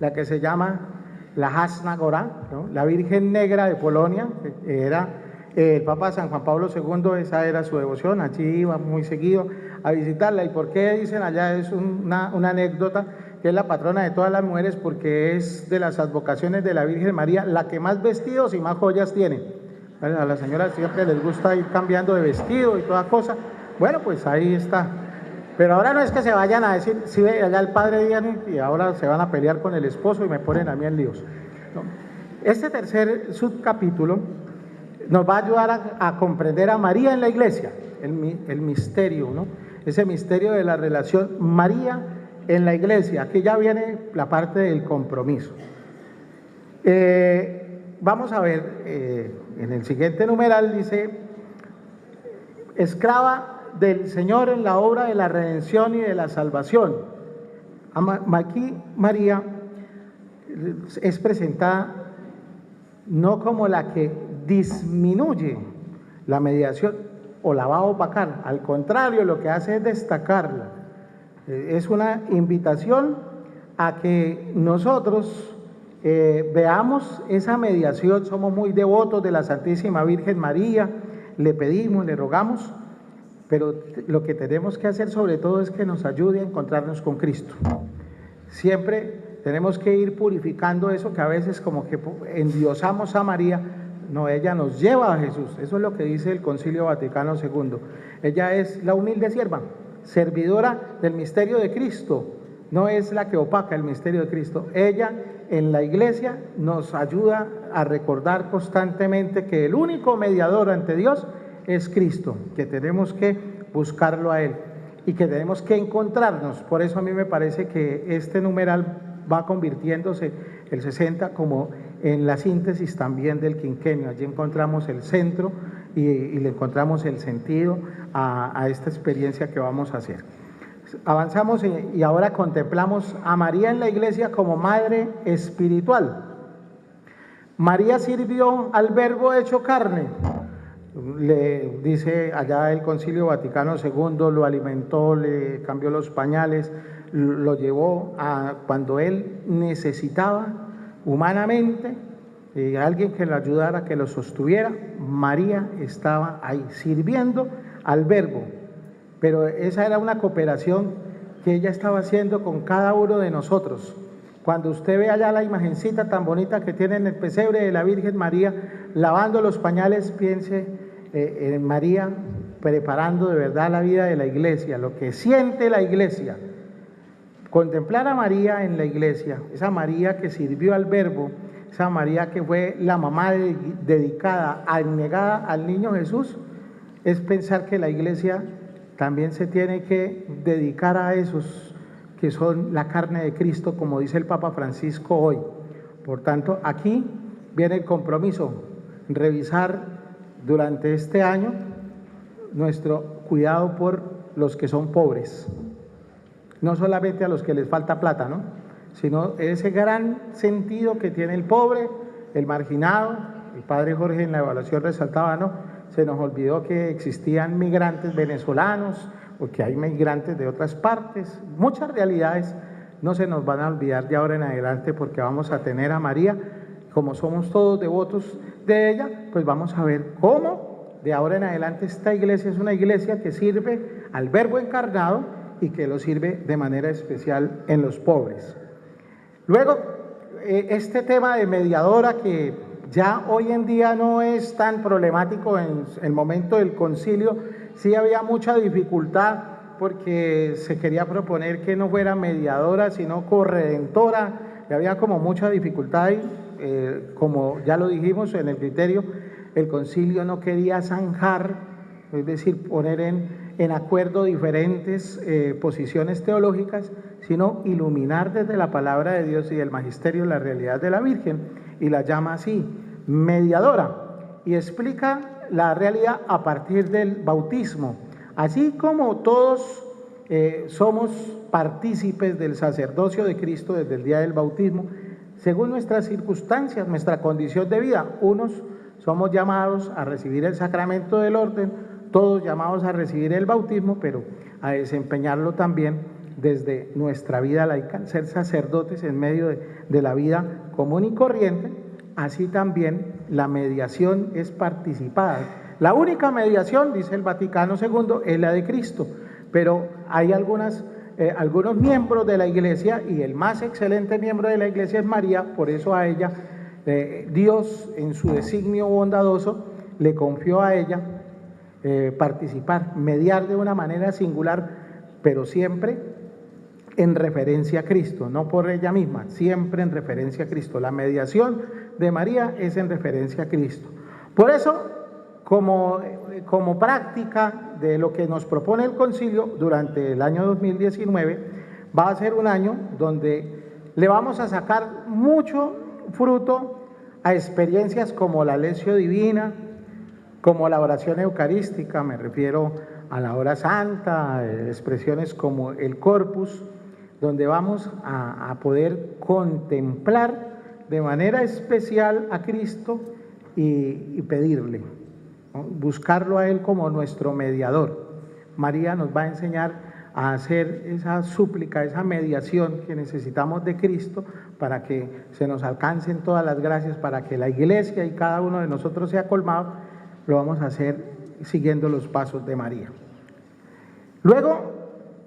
la que se llama la Jasna Gorá, ¿no? La Virgen Negra de Polonia, que era el Papa San Juan Pablo II, esa era su devoción, allí iba muy seguido a visitarla. ¿Y por qué dicen allá? Es una anécdota, que es la patrona de todas las mujeres, porque es de las advocaciones de la Virgen María la que más vestidos y más joyas tiene. A las señoras siempre les gusta ir cambiando de vestido y toda cosa. Bueno, pues ahí está. Pero ahora no es que se vayan a decir, sí, allá el padre viene y ahora se van a pelear con el esposo y me ponen a mí en líos. No. Este tercer subcapítulo nos va a ayudar a comprender a María en la iglesia, el misterio, ¿no? Ese misterio de la relación María en la iglesia. Aquí ya viene la parte del compromiso. Vamos a ver, en el siguiente numeral dice, esclava del Señor en la obra de la redención y de la salvación. Aquí María es presentada no como la que disminuye la mediación o la va a opacar, al contrario, lo que hace es destacarla. Es una invitación a que nosotros veamos esa mediación. Somos muy devotos de la Santísima Virgen María, le pedimos, le rogamos, pero lo que tenemos que hacer sobre todo es que nos ayude a encontrarnos con Cristo. Siempre tenemos que ir purificando eso que a veces como que endiosamos a María. No, ella nos lleva a Jesús. Eso es lo que dice el Concilio Vaticano II. Ella es la humilde sierva, servidora del misterio de Cristo. No es la que opaca el misterio de Cristo. Ella en la iglesia nos ayuda a recordar constantemente que el único mediador ante Dios es Cristo, que tenemos que buscarlo a Él y que tenemos que encontrarnos. Por eso a mí me parece que este numeral va convirtiéndose, el 60, como en la síntesis también del quinquenio. Allí encontramos el centro y le encontramos el sentido a esta experiencia que vamos a hacer. Avanzamos y ahora contemplamos a María en la iglesia como madre espiritual. María sirvió al Verbo hecho carne. Le dice allá el Concilio Vaticano II, lo alimentó, le cambió los pañales, lo llevó a cuando él necesitaba humanamente alguien que lo ayudara, que lo sostuviera. María estaba ahí sirviendo al Verbo, pero esa era una cooperación que ella estaba haciendo con cada uno de nosotros. Cuando usted ve allá la imagencita tan bonita que tiene en el pesebre de la Virgen María lavando los pañales, piense en María preparando de verdad la vida de la iglesia, lo que siente la iglesia. Contemplar a María en la iglesia, esa María que sirvió al Verbo, esa María que fue la mamá dedicada, abnegada al niño Jesús, es pensar que la iglesia también se tiene que dedicar a esos que son la carne de Cristo, como dice el Papa Francisco hoy. Por tanto, aquí viene el compromiso, revisar durante este año nuestro cuidado por los que son pobres, no solamente a los que les falta plata, ¿no?, sino ese gran sentido que tiene el pobre, el marginado. El padre Jorge en la evaluación resaltaba, ¿no?, se nos olvidó que existían migrantes venezolanos o que hay migrantes de otras partes. Muchas realidades no se nos van a olvidar de ahora en adelante, porque vamos a tener a María. Como somos todos devotos de ella, pues vamos a ver cómo de ahora en adelante esta iglesia es una iglesia que sirve al Verbo encarnado y que lo sirve de manera especial en los pobres. Luego, este tema de mediadora, que ya hoy en día no es tan problemático. En el momento del concilio sí había mucha dificultad, porque se quería proponer que no fuera mediadora, sino corredentora, y había como mucha dificultad ahí. Como ya lo dijimos en el criterio, el concilio no quería zanjar, es decir, poner en acuerdo diferentes posiciones teológicas, sino iluminar desde la palabra de Dios y el magisterio la realidad de la Virgen, y la llama así, mediadora. y explica la realidad a partir del bautismo. Así como todos somos partícipes del sacerdocio de Cristo desde el día del bautismo, según nuestras circunstancias, nuestra condición de vida, unos somos llamados a recibir el sacramento del orden, todos llamados a recibir el bautismo, pero a desempeñarlo también desde nuestra vida laica, ser sacerdotes en medio de la vida común y corriente. Así también la mediación es participada. La única mediación, dice el Vaticano II, es la de Cristo, pero hay algunos miembros de la Iglesia, y el más excelente miembro de la Iglesia es María. Por eso a ella Dios, en su designio bondadoso, le confió a ella participar, mediar de una manera singular, pero siempre en referencia a Cristo, no por ella misma, siempre en referencia a Cristo. La mediación de María es en referencia a Cristo. Por eso, como práctica de lo que nos propone el concilio durante el año 2019, va a ser un año donde le vamos a sacar mucho fruto a experiencias como la lección divina, como la oración eucarística, me refiero a la hora santa, expresiones como el corpus, donde vamos a poder contemplar de manera especial a Cristo y pedirle, ¿no? Buscarlo a Él como nuestro mediador. María nos va a enseñar a hacer esa súplica, esa mediación que necesitamos de Cristo para que se nos alcancen todas las gracias, para que la Iglesia y cada uno de nosotros sea colmado. Lo vamos a hacer siguiendo los pasos de María. Luego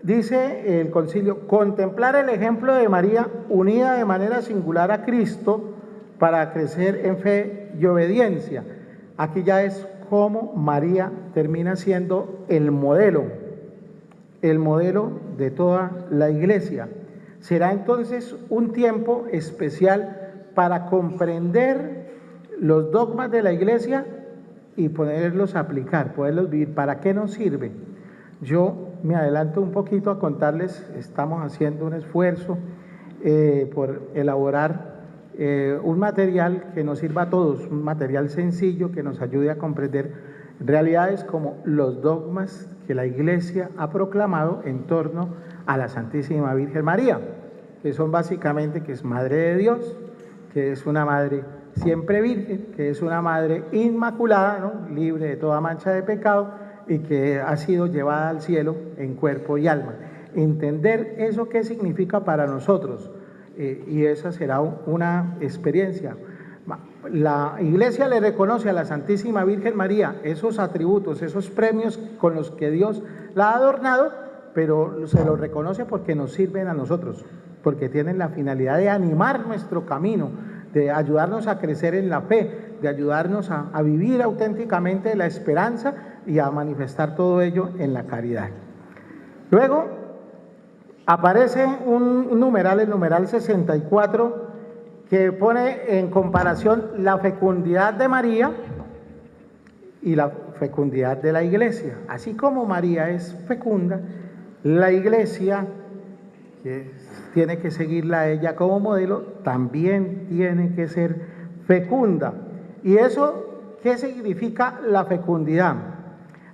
dice el concilio: contemplar el ejemplo de María unida de manera singular a Cristo para crecer en fe y obediencia. Aquí ya es como María termina siendo el modelo de toda la Iglesia. Será entonces un tiempo especial para comprender los dogmas de la Iglesia y poderlos aplicar, poderlos vivir. ¿Para qué nos sirve? Yo me adelanto un poquito a contarles, estamos haciendo un esfuerzo por elaborar un material que nos sirva a todos, un material sencillo que nos ayude a comprender realidades como los dogmas que la Iglesia ha proclamado en torno a la Santísima Virgen María, que son básicamente que es Madre de Dios, que es una Madre siempre virgen, que es una Madre inmaculada, ¿no? Libre de toda mancha de pecado, y que ha sido llevada al cielo en cuerpo y alma. Entender eso qué significa para nosotros, y esa será una experiencia. La Iglesia le reconoce a la Santísima Virgen María esos atributos, esos premios con los que Dios la ha adornado, pero se los reconoce porque nos sirven a nosotros, porque tienen la finalidad de animar nuestro camino, de ayudarnos a crecer en la fe, de ayudarnos a vivir auténticamente la esperanza y a manifestar todo ello en la caridad. Luego aparece un numeral, el numeral 64, que pone en comparación la fecundidad de María y la fecundidad de la Iglesia. Así como María es fecunda, la Iglesia, que tiene que seguirla a ella como modelo, también tiene que ser fecunda. ¿Y eso qué significa la fecundidad?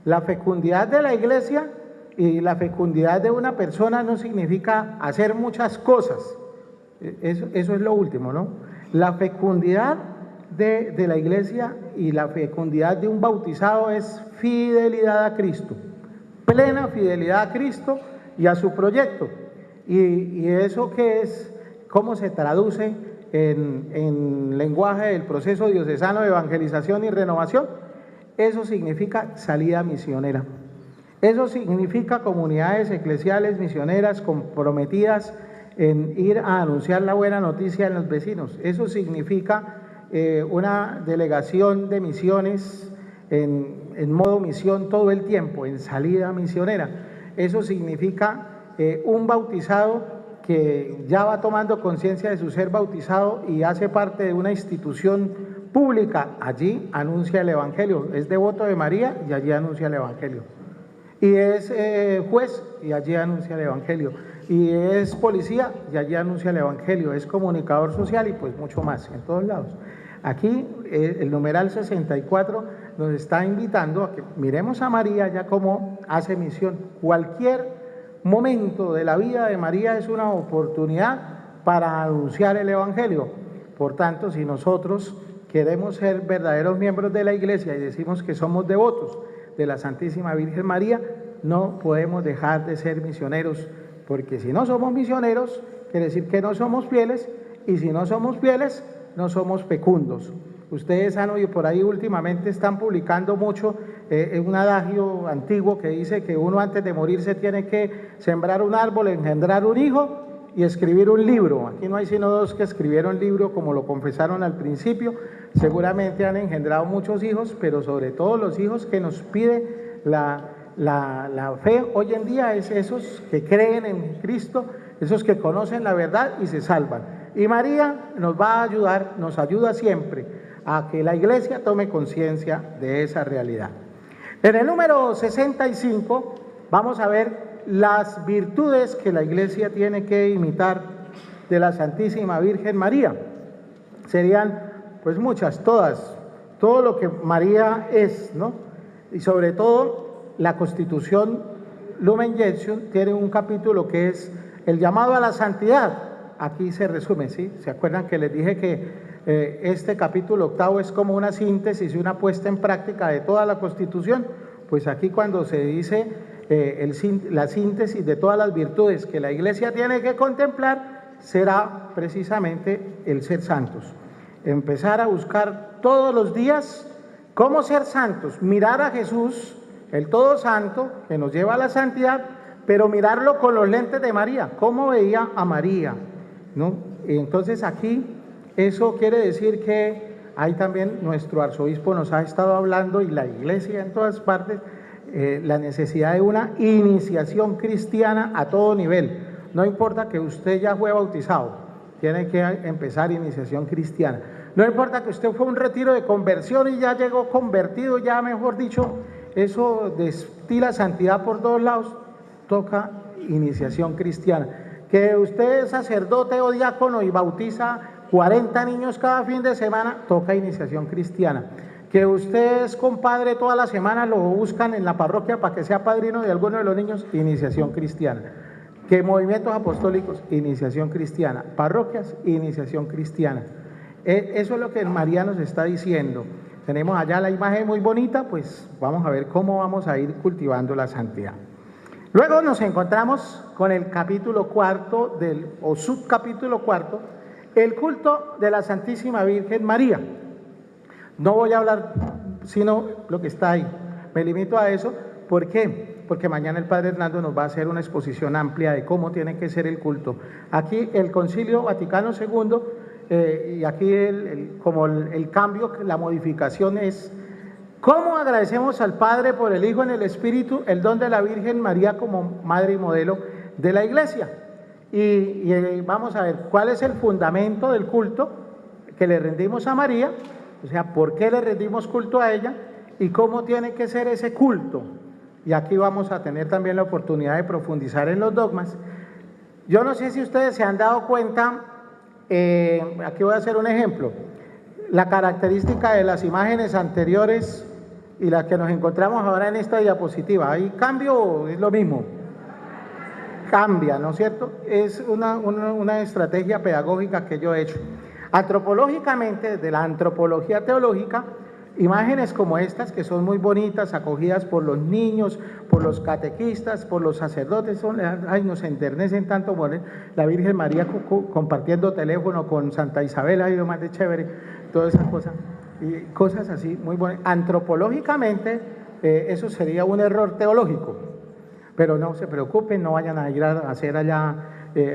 La fecundidad de la Iglesia y la fecundidad de una persona no significa hacer muchas cosas. Eso es lo último, ¿no? La fecundidad de la Iglesia y la fecundidad de un bautizado es fidelidad a Cristo, plena fidelidad a Cristo y a su proyecto. Y eso que es, cómo se traduce en lenguaje del proceso diocesano de evangelización y renovación, eso significa salida misionera. Eso significa comunidades eclesiales misioneras comprometidas en ir a anunciar la buena noticia en los vecinos. Eso significa una delegación de misiones en modo misión todo el tiempo, en salida misionera. Eso significa un bautizado que ya va tomando conciencia de su ser bautizado y hace parte de una institución pública. Allí anuncia el Evangelio, es devoto de María y allí anuncia el Evangelio. Y es juez y allí anuncia el Evangelio. Y es policía y allí anuncia el Evangelio. Es comunicador social y pues mucho más, en todos lados. Aquí el numeral 64 nos está invitando a que miremos a María ya como hace misión. Cualquier momento de la vida de María es una oportunidad para anunciar el Evangelio. Por tanto, si nosotros queremos ser verdaderos miembros de la Iglesia y decimos que somos devotos de la Santísima Virgen María, no podemos dejar de ser misioneros, porque si no somos misioneros, quiere decir que no somos fieles, y si no somos fieles, no somos fecundos. Ustedes han oído por ahí últimamente, están publicando mucho un adagio antiguo que dice que uno antes de morirse tiene que sembrar un árbol, engendrar un hijo y escribir un libro. Aquí no hay sino dos que escribieron libro, como lo confesaron al principio. Seguramente han engendrado muchos hijos, pero sobre todo los hijos que nos pide la fe hoy en día es esos que creen en Cristo, esos que conocen la verdad y se salvan. Y María nos va a ayudar, nos ayuda siempre a que la Iglesia tome conciencia de esa realidad. En el número 65 vamos a ver las virtudes que la Iglesia tiene que imitar de la Santísima Virgen María. Serían pues muchas, todas, todo lo que María es, ¿no? Y sobre todo la Constitución Lumen Gentium tiene un capítulo que es el llamado a la santidad. Aquí se resume, ¿sí? ¿Se acuerdan que les dije que este capítulo 8 es como una síntesis y una puesta en práctica de toda la Constitución? Pues aquí cuando se dice la síntesis de todas las virtudes que la Iglesia tiene que contemplar, será precisamente el ser santos. Empezar a buscar todos los días cómo ser santos, mirar a Jesús, el todo santo, que nos lleva a la santidad, pero mirarlo con los lentes de María, cómo veía a María, ¿no? Y entonces aquí eso quiere decir que ahí también nuestro arzobispo nos ha estado hablando, y la Iglesia en todas partes, la necesidad de una iniciación cristiana a todo nivel. No importa que usted ya fue bautizado, tiene que empezar iniciación cristiana. No importa que usted fue a un retiro de conversión y ya llegó convertido, ya mejor dicho, eso destila santidad por todos lados, toca iniciación cristiana. Que usted es sacerdote o diácono y bautiza 40 niños cada fin de semana, toca iniciación cristiana. Que usted es compadre toda la semana, lo buscan en la parroquia para que sea padrino de alguno de los niños, iniciación cristiana. Que movimientos apostólicos, iniciación cristiana. Parroquias, iniciación cristiana. Eso es lo que María nos está diciendo. Tenemos allá la imagen muy bonita, pues vamos a ver cómo vamos a ir cultivando la santidad. Luego nos encontramos con el capítulo 4 o subcapítulo 4, el culto de la Santísima Virgen María. No voy a hablar sino lo que está ahí, me limito a eso. ¿Por qué? Porque mañana el Padre Hernando nos va a hacer una exposición amplia de cómo tiene que ser el culto. Aquí el Concilio Vaticano II, y aquí como el cambio, la modificación es: ¿cómo agradecemos al Padre por el Hijo en el Espíritu el don de la Virgen María como madre y modelo de la Iglesia? Y vamos a ver cuál es el fundamento del culto que le rendimos a María, o sea, por qué le rendimos culto a ella y cómo tiene que ser ese culto. Y aquí vamos a tener también la oportunidad de profundizar en los dogmas. Yo no sé si ustedes se han dado cuenta, aquí voy a hacer un ejemplo, la característica de las imágenes anteriores y las que nos encontramos ahora en esta diapositiva. ¿Hay cambio o es lo mismo? Cambia, ¿no es cierto? Es una estrategia pedagógica que yo he hecho. Antropológicamente, desde la antropología teológica, imágenes como estas, que son muy bonitas, acogidas por los niños, por los catequistas, por los sacerdotes, nos enternecen tanto. Bueno, la Virgen María compartiendo teléfono con Santa Isabel, lo más de chévere, todas esas cosas, y cosas así muy buenas. Antropológicamente, eso sería un error teológico, pero no se preocupen, no vayan a ir a hacer allá,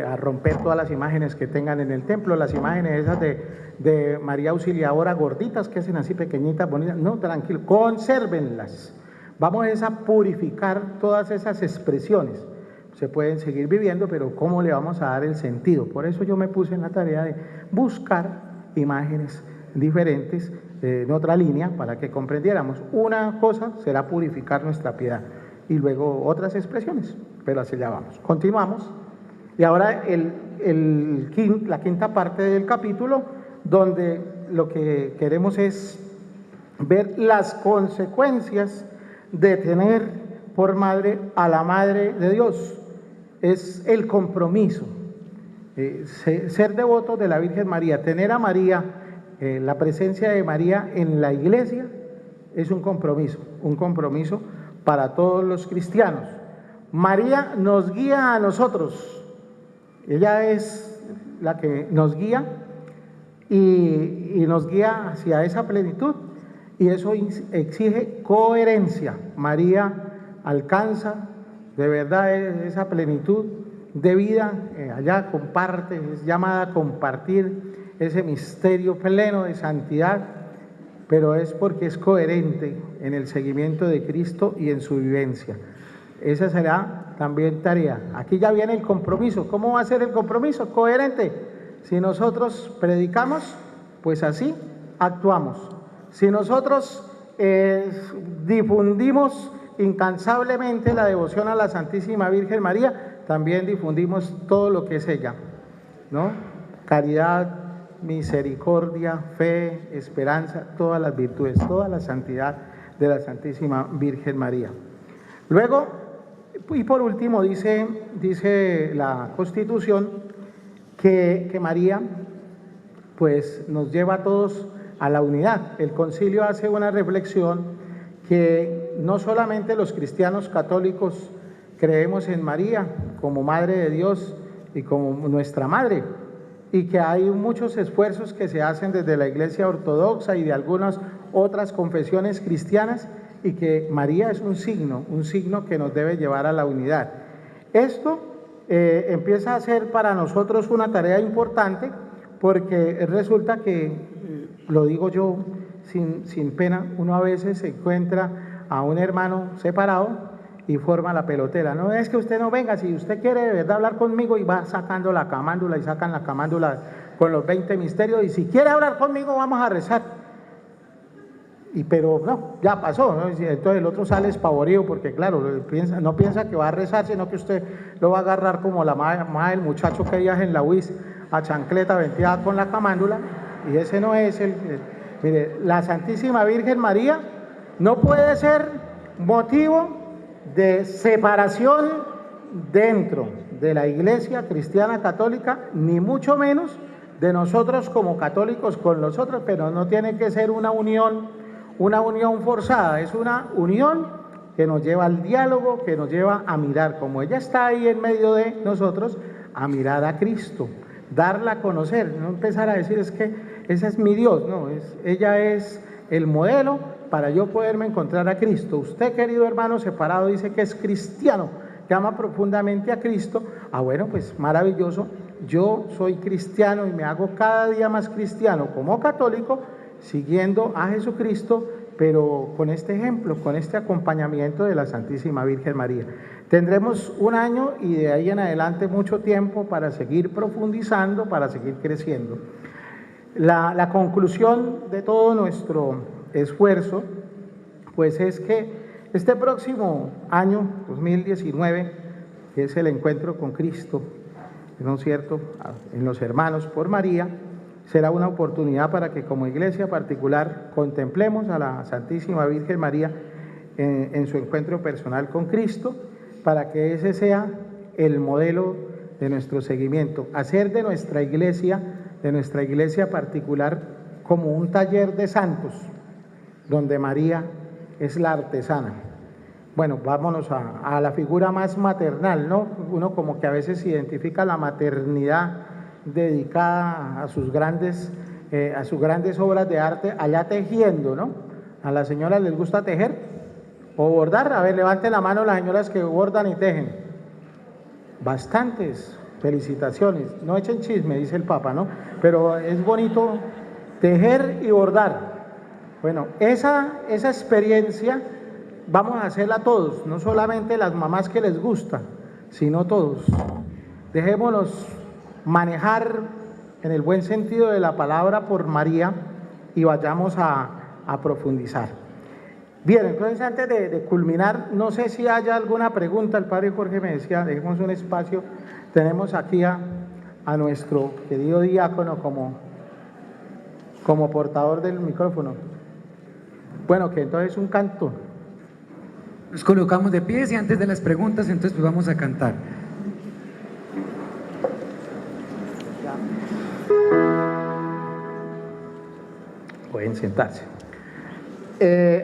a romper todas las imágenes que tengan en el templo, las imágenes esas de María Auxiliadora gorditas que hacen así pequeñitas, bonitas. No, tranquilo, consérvenlas. Vamos a purificar todas esas expresiones. Se pueden seguir viviendo, pero ¿cómo le vamos a dar el sentido? Por eso yo me puse en la tarea de buscar imágenes diferentes en otra línea para que comprendiéramos. Una cosa será purificar nuestra piedad y luego otras expresiones, pero así ya vamos. Continuamos. Y ahora la quinta parte del capítulo, donde lo que queremos es ver las consecuencias de tener por madre a la Madre de Dios. Es el compromiso, ser devotos de la Virgen María, tener a María, la presencia de María en la iglesia es un compromiso para todos los cristianos. María nos guía a nosotros, ella es la que nos guía y nos guía hacia esa plenitud, y eso exige coherencia. María alcanza de verdad esa plenitud de vida, allá comparte, es llamada a compartir ese misterio pleno de santidad, pero es porque es coherente en el seguimiento de Cristo y en su vivencia. Esa será también tarea. Aquí ya viene el compromiso. ¿Cómo va a ser el compromiso? Coherente. Si nosotros predicamos, pues así actuamos. Si nosotros difundimos incansablemente la devoción a la Santísima Virgen María, también difundimos todo lo que es ella, ¿no? Caridad, misericordia, fe, esperanza, todas las virtudes, toda la santidad de la Santísima Virgen María. Luego, y por último, dice la Constitución que María pues nos lleva a todos a la unidad. El concilio hace una reflexión que no solamente los cristianos católicos creemos en María como Madre de Dios y como nuestra Madre, y que hay muchos esfuerzos que se hacen desde la Iglesia Ortodoxa y de algunas otras confesiones cristianas, y que María es un signo que nos debe llevar a la unidad. Esto empieza a ser para nosotros una tarea importante, porque resulta que, lo digo yo sin pena, uno a veces se encuentra a un hermano separado y forma la pelotera. No es que usted no venga, si usted quiere de verdad hablar conmigo, y va sacando la camándula y sacan la camándula con los 20 misterios, y si quiere hablar conmigo vamos a rezar. Pero no, ya pasó, ¿no? Entonces el otro sale espavorido porque claro, no piensa que va a rezar, sino que usted lo va a agarrar como la mamá del muchacho que viaja en la UIS a chancleta ventida con la camándula, y ese no es mire, la Santísima Virgen María no puede ser motivo de separación dentro de la Iglesia cristiana católica, ni mucho menos de nosotros como católicos con los otros, pero no tiene que ser una unión forzada, es una unión que nos lleva al diálogo, que nos lleva a mirar, como ella está ahí en medio de nosotros, a mirar a Cristo, darla a conocer, no empezar a decir es que ese es mi Dios, no, ella es el modelo para yo poderme encontrar a Cristo. Usted, querido hermano separado, dice que es cristiano, que ama profundamente a Cristo. Bueno, pues maravilloso, yo soy cristiano y me hago cada día más cristiano como católico, siguiendo a Jesucristo, pero con este ejemplo, con este acompañamiento de la Santísima Virgen María. Tendremos un año y de ahí en adelante mucho tiempo para seguir profundizando, para seguir creciendo. La conclusión de todo nuestro esfuerzo, pues es que este próximo año, 2019, que es el encuentro con Cristo, ¿no es cierto?, en los hermanos por María, será una oportunidad para que como iglesia particular contemplemos a la Santísima Virgen María en su encuentro personal con Cristo, para que ese sea el modelo de nuestro seguimiento, hacer de nuestra iglesia particular como un taller de santos, donde María es la artesana. Bueno, vámonos a la figura más maternal, ¿no? Uno como que a veces identifica la maternidad dedicada a sus grandes obras de arte, allá tejiendo, ¿no? ¿A las señoras les gusta tejer o bordar? A ver, levanten la mano las señoras que bordan y tejen. Bastantes, felicitaciones. No echen chisme, dice el Papa, ¿no? Pero es bonito tejer y bordar. Bueno, esa experiencia vamos a hacerla todos, no solamente las mamás que les gusta, sino todos. Dejémonos manejar en el buen sentido de la palabra por María y vayamos a profundizar. Bien, entonces antes de culminar, no sé si haya alguna pregunta. El padre Jorge me decía, dejemos un espacio. Tenemos aquí a nuestro querido diácono como como portador del micrófono. Bueno, que entonces un canto. Nos colocamos de pies y antes de las preguntas, entonces pues vamos a cantar. Pueden sentarse.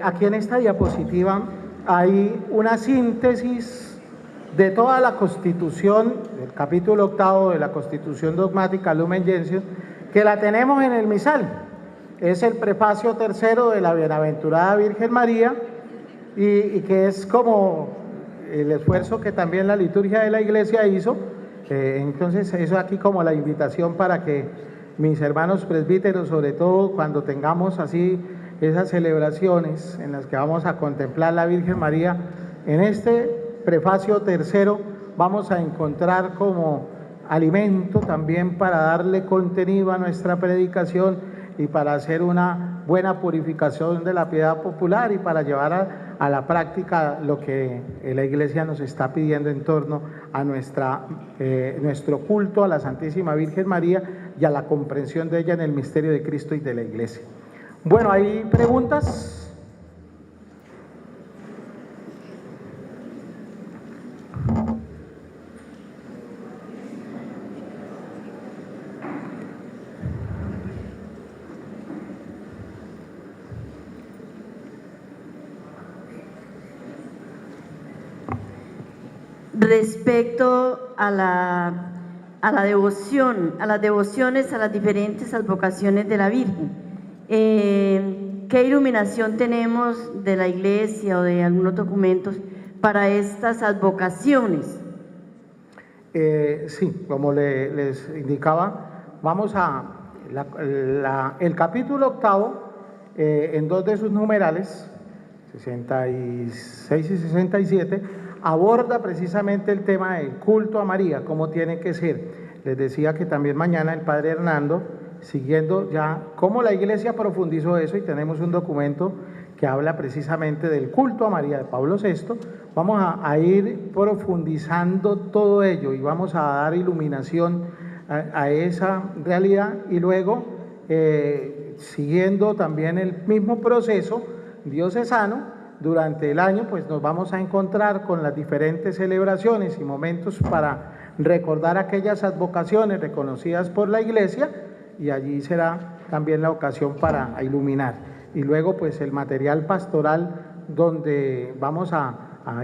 Aquí en esta diapositiva hay una síntesis de toda la Constitución, el capítulo 8 de la Constitución Dogmática Lumen Gentium, que la tenemos en el misal. Es el prefacio tercero de la Bienaventurada Virgen María y que es como el esfuerzo que también la liturgia de la Iglesia hizo. Entonces, eso aquí como la invitación para que mis hermanos presbíteros, sobre todo cuando tengamos así esas celebraciones en las que vamos a contemplar la Virgen María, en este prefacio tercero vamos a encontrar como alimento también para darle contenido a nuestra predicación y para hacer una buena purificación de la piedad popular y para llevar a la práctica lo que la Iglesia nos está pidiendo en torno a nuestro culto a la Santísima Virgen María y a la comprensión de ella en el misterio de Cristo y de la Iglesia. Bueno, ¿hay preguntas? Respecto a la devoción, a las devociones, a las diferentes advocaciones de la Virgen, ¿qué iluminación tenemos de la Iglesia o de algunos documentos para estas advocaciones? Sí, como les indicaba, vamos a el capítulo 8, en dos de sus numerales, 66 y 67, aborda precisamente el tema del culto a María, cómo tiene que ser. Les decía que también mañana el Padre Hernando, siguiendo ya cómo la Iglesia profundizó eso, y tenemos un documento que habla precisamente del culto a María de Pablo VI, vamos a ir profundizando todo ello y vamos a dar iluminación a esa realidad y luego, siguiendo también el mismo proceso diocesano, durante el año pues nos vamos a encontrar con las diferentes celebraciones y momentos para recordar aquellas advocaciones reconocidas por la Iglesia, y allí será también la ocasión para iluminar. Y luego pues el material pastoral, donde vamos a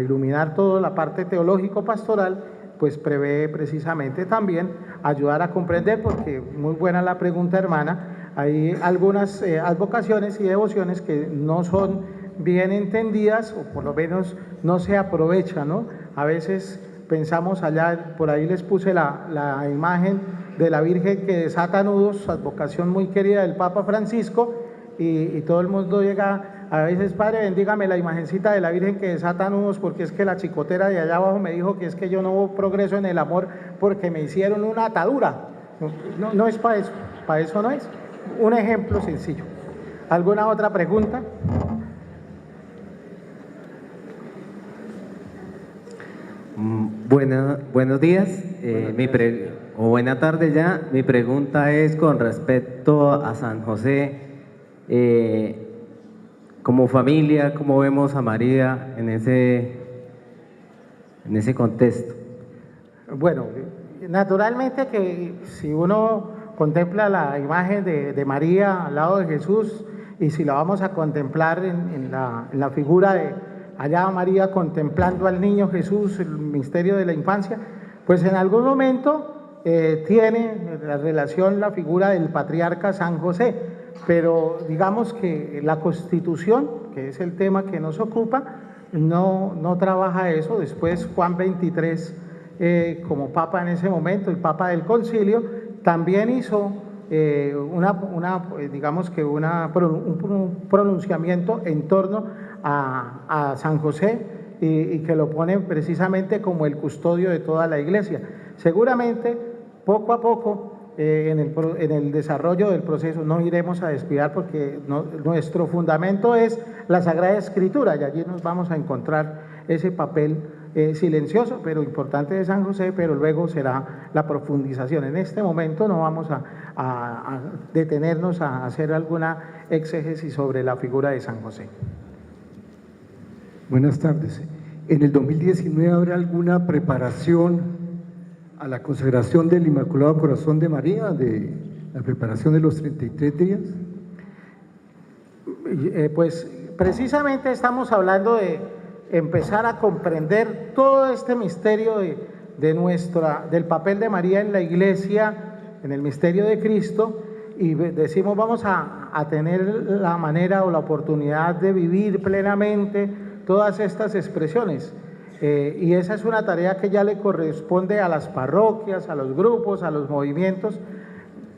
iluminar toda la parte teológico-pastoral, pues prevé precisamente también ayudar a comprender, porque muy buena la pregunta, hermana, hay algunas advocaciones y devociones que no son bien entendidas, o por lo menos no se aprovechan, ¿no? A veces pensamos allá, por ahí les puse la imagen de la Virgen que desata nudos, advocación muy querida del Papa Francisco, y todo el mundo llega, a veces, padre, bendígame la imagencita de la Virgen que desata nudos, porque es que la chicotera de allá abajo me dijo que es que yo no hubo progreso en el amor porque me hicieron una atadura. No es para eso no es. Un ejemplo sencillo. ¿Alguna otra pregunta? Buenos días, o buena tarde ya. Mi pregunta es con respecto a San José. Como familia, ¿cómo vemos a María en ese contexto? Bueno, naturalmente que si uno contempla la imagen de María al lado de Jesús, y si la vamos a contemplar en la figura de allá María contemplando al niño Jesús, el misterio de la infancia, pues en algún momento tiene la relación la figura del patriarca San José, pero digamos que la Constitución, que es el tema que nos ocupa, no trabaja eso. Después Juan XXIII, como Papa en ese momento, el Papa del Concilio, también hizo digamos que un pronunciamiento en torno a San José, y que lo pone precisamente como el custodio de toda la Iglesia. Seguramente, poco a poco, en el desarrollo del proceso, no iremos a descuidar, porque nuestro fundamento es la Sagrada Escritura, y allí nos vamos a encontrar ese papel silencioso, pero importante de San José, pero luego será la profundización. En este momento no vamos a detenernos a hacer alguna exégesis sobre la figura de San José. Buenas tardes. ¿En el 2019 habrá alguna preparación a la consagración del Inmaculado Corazón de María, de la preparación de los 33 días? Pues precisamente estamos hablando de empezar a comprender todo este misterio del papel de María en la Iglesia, en el misterio de Cristo, y decimos vamos a tener la manera o la oportunidad de vivir plenamente todas estas expresiones. Y esa es una tarea que ya le corresponde a las parroquias, a los grupos, a los movimientos,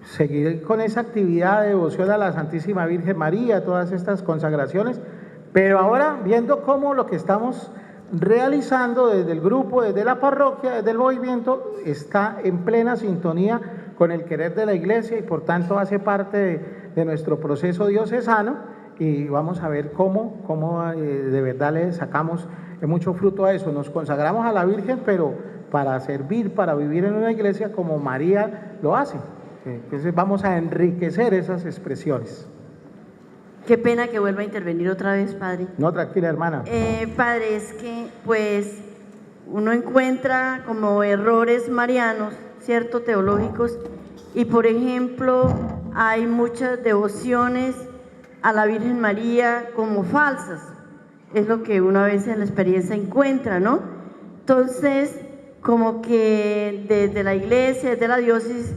seguir con esa actividad de devoción a la Santísima Virgen María, todas estas consagraciones, pero ahora viendo cómo lo que estamos realizando desde el grupo, desde la parroquia, desde el movimiento, está en plena sintonía con el querer de la Iglesia y por tanto hace parte de nuestro proceso diocesano, y vamos a ver cómo de verdad le sacamos mucho fruto a eso. Nos consagramos a la Virgen, pero para servir, para vivir en una iglesia como María lo hace. Entonces vamos a enriquecer esas expresiones. Qué pena que vuelva a intervenir otra vez, padre. No, tranquila, hermana. Padre, es que pues uno encuentra como errores marianos, ¿cierto?, teológicos, y por ejemplo hay muchas devociones a la Virgen María como falsas, es lo que uno a veces en la experiencia encuentra, ¿no? Entonces, como que desde la iglesia, desde la diócesis,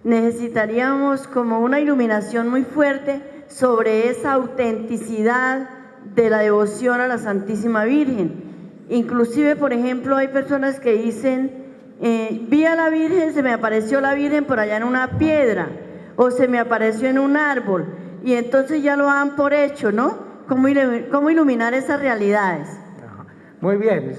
necesitaríamos como una iluminación muy fuerte sobre esa autenticidad de la devoción a la Santísima Virgen. Inclusive, por ejemplo, hay personas que dicen, vi a la Virgen, se me apareció la Virgen por allá en una piedra, o se me apareció en un árbol, y entonces ya lo dan por hecho, ¿no? ¿Cómo iluminar esas realidades? Muy bien.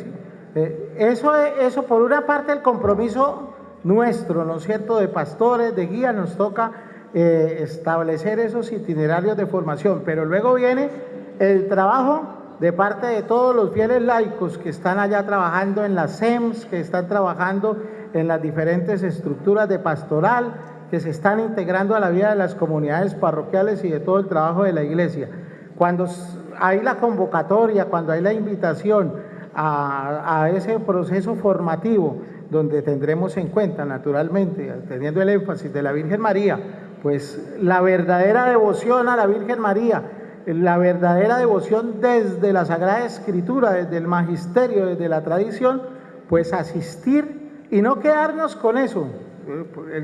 Eso por una parte el compromiso nuestro, ¿no es cierto?, de pastores, de guías, nos toca establecer esos itinerarios de formación, pero luego viene el trabajo de parte de todos los fieles laicos que están allá trabajando en las SEMS, que están trabajando en las diferentes estructuras de pastoral, que se están integrando a la vida de las comunidades parroquiales y de todo el trabajo de la iglesia. Cuando hay la convocatoria, cuando hay la invitación a ese proceso formativo, donde tendremos en cuenta, naturalmente, teniendo el énfasis de la Virgen María, pues la verdadera devoción a la Virgen María, la verdadera devoción desde la Sagrada Escritura, desde el magisterio, desde la tradición, pues asistir y no quedarnos con eso.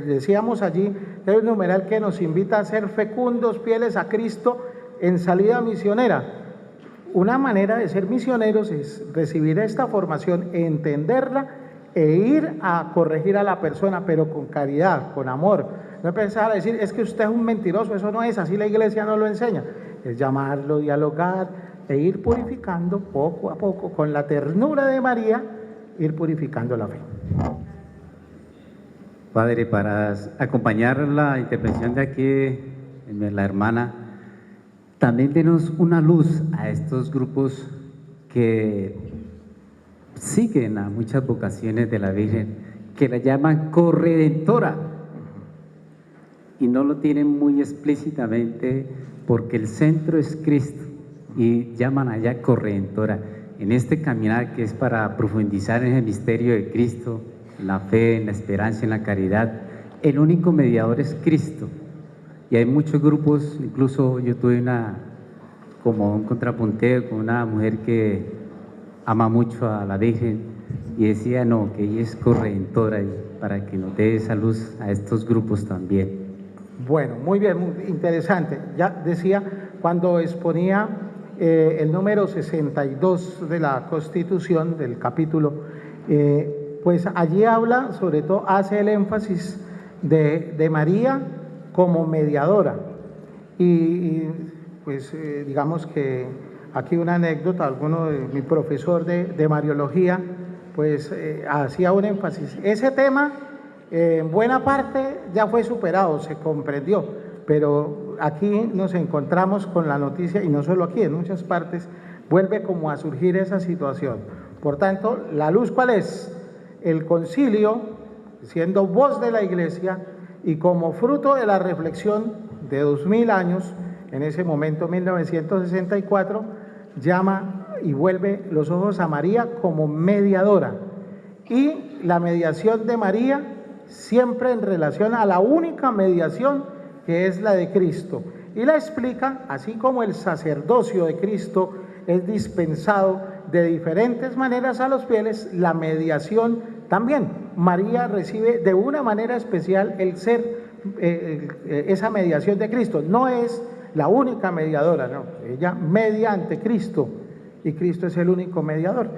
Decíamos allí, hay un numeral que nos invita a ser fecundos, fieles a Cristo en salida misionera. Una manera de ser misioneros es recibir esta formación, entenderla e ir a corregir a la persona, pero con caridad, con amor. No empezar a decir, es que usted es un mentiroso, eso no es, así la iglesia no lo enseña. Es llamarlo, dialogar e ir purificando poco a poco, con la ternura de María, ir purificando la fe. Padre, para acompañar la intervención de aquí, la hermana, también denos una luz a estos grupos que siguen a muchas vocaciones de la Virgen, que la llaman corredentora, y no lo tienen muy explícitamente porque el centro es Cristo, y llaman allá corredentora. En este caminar que es para profundizar en el misterio de Cristo, en la fe, en la esperanza, en la caridad, el único mediador es Cristo. Y hay muchos grupos, incluso yo tuve como un contrapunteo con una mujer que ama mucho a la Virgen y decía, no, que ella es corredentora, y para que nos dé esa luz a estos grupos también. Bueno, muy bien, muy interesante. Ya decía, cuando exponía el número 62 de la Constitución, del capítulo, pues allí habla, sobre todo, hace el énfasis de María como mediadora. Y pues digamos que aquí una anécdota, mi profesor de Mariología, pues hacía un énfasis. Ese tema, en buena parte, ya fue superado, se comprendió, pero aquí nos encontramos con la noticia, y no solo aquí, en muchas partes, vuelve como a surgir esa situación. Por tanto, ¿la luz cuál es? El concilio, siendo voz de la Iglesia y como fruto de la reflexión de 2000 años, en ese momento 1964, llama y vuelve los ojos a María como mediadora. Y la mediación de María siempre en relación a la única mediación que es la de Cristo. Y la explica, así como el sacerdocio de Cristo es dispensado de diferentes maneras a los fieles, la mediación también. María recibe de una manera especial el ser esa mediación de Cristo. No es la única mediadora, no, ella media ante Cristo y Cristo es el único mediador.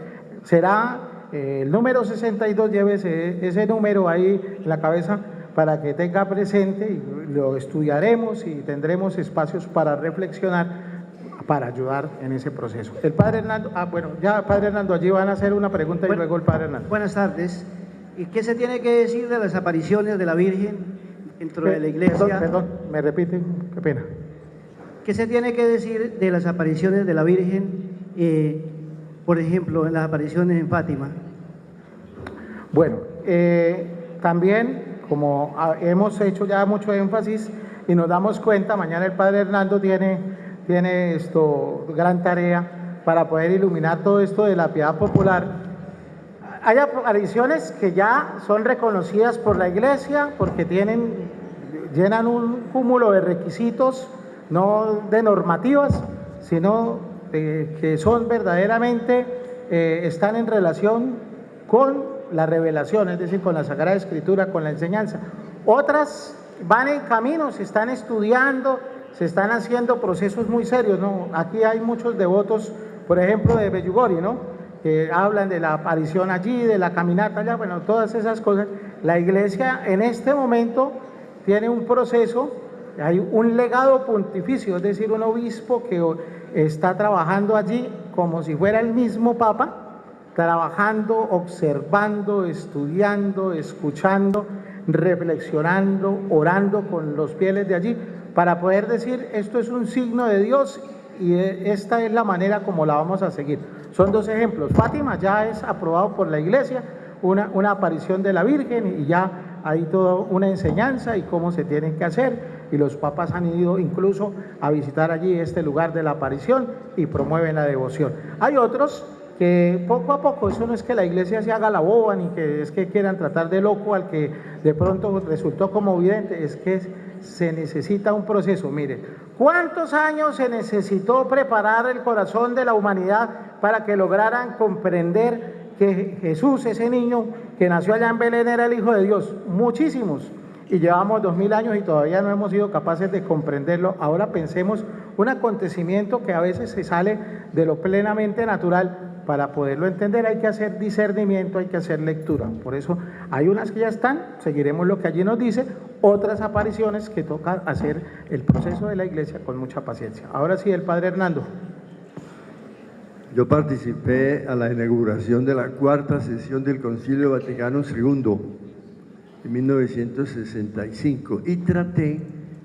Será el número 62, llévese ese número ahí en la cabeza para que tenga presente y lo estudiaremos y tendremos espacios para reflexionar, para ayudar en ese proceso. El padre Hernando, padre Hernando, allí van a hacer una pregunta y luego el padre Hernando. Buenas tardes. ¿Y qué se tiene que decir de las apariciones de la Virgen dentro de la iglesia? Perdón, me repite, qué pena. ¿Qué se tiene que decir de las apariciones de la Virgen, por ejemplo, en las apariciones en Fátima? Bueno, también, como hemos hecho ya mucho énfasis y nos damos cuenta, mañana el padre Hernando tiene gran tarea para poder iluminar todo esto de la piedad popular. Hay apariciones que ya son reconocidas por la Iglesia porque llenan un cúmulo de requisitos, no de normativas, sino que son verdaderamente, están en relación con la revelación, es decir, con la Sagrada Escritura, con la enseñanza. Otras van en camino, se están estudiando, se están haciendo procesos muy serios, ¿no? Aquí hay muchos devotos, por ejemplo, de Medjugorje, ¿no? Que hablan de la aparición allí, de la caminata allá, bueno, todas esas cosas. La Iglesia en este momento tiene un proceso, hay un legado pontificio, es decir, un obispo que está trabajando allí como si fuera el mismo Papa, trabajando, observando, estudiando, escuchando, reflexionando, orando con los fieles de allí, para poder decir, esto es un signo de Dios y esta es la manera como la vamos a seguir. Son dos ejemplos. Fátima ya es aprobado por la Iglesia, una aparición de la Virgen, y ya hay toda una enseñanza y cómo se tienen que hacer, y los papas han ido incluso a visitar allí este lugar de la aparición y promueven la devoción. Hay otros que poco a poco, eso no es que la Iglesia se haga la boba, ni que es que quieran tratar de loco al que de pronto resultó como vidente, es que se necesita un proceso. Mire, ¿cuántos años se necesitó preparar el corazón de la humanidad para que lograran comprender que Jesús, ese niño que nació allá en Belén, era el Hijo de Dios? Muchísimos. Y llevamos 2000 años y todavía no hemos sido capaces de comprenderlo. Ahora pensemos un acontecimiento que a veces se sale de lo plenamente natural. Para poderlo entender hay que hacer discernimiento, hay que hacer lectura. Por eso hay unas que ya están, seguiremos lo que allí nos dice, otras apariciones que toca hacer el proceso de la Iglesia con mucha paciencia. Ahora sí, el padre Hernando. Yo participé a la inauguración de la cuarta sesión del Concilio Vaticano II en 1965 y traté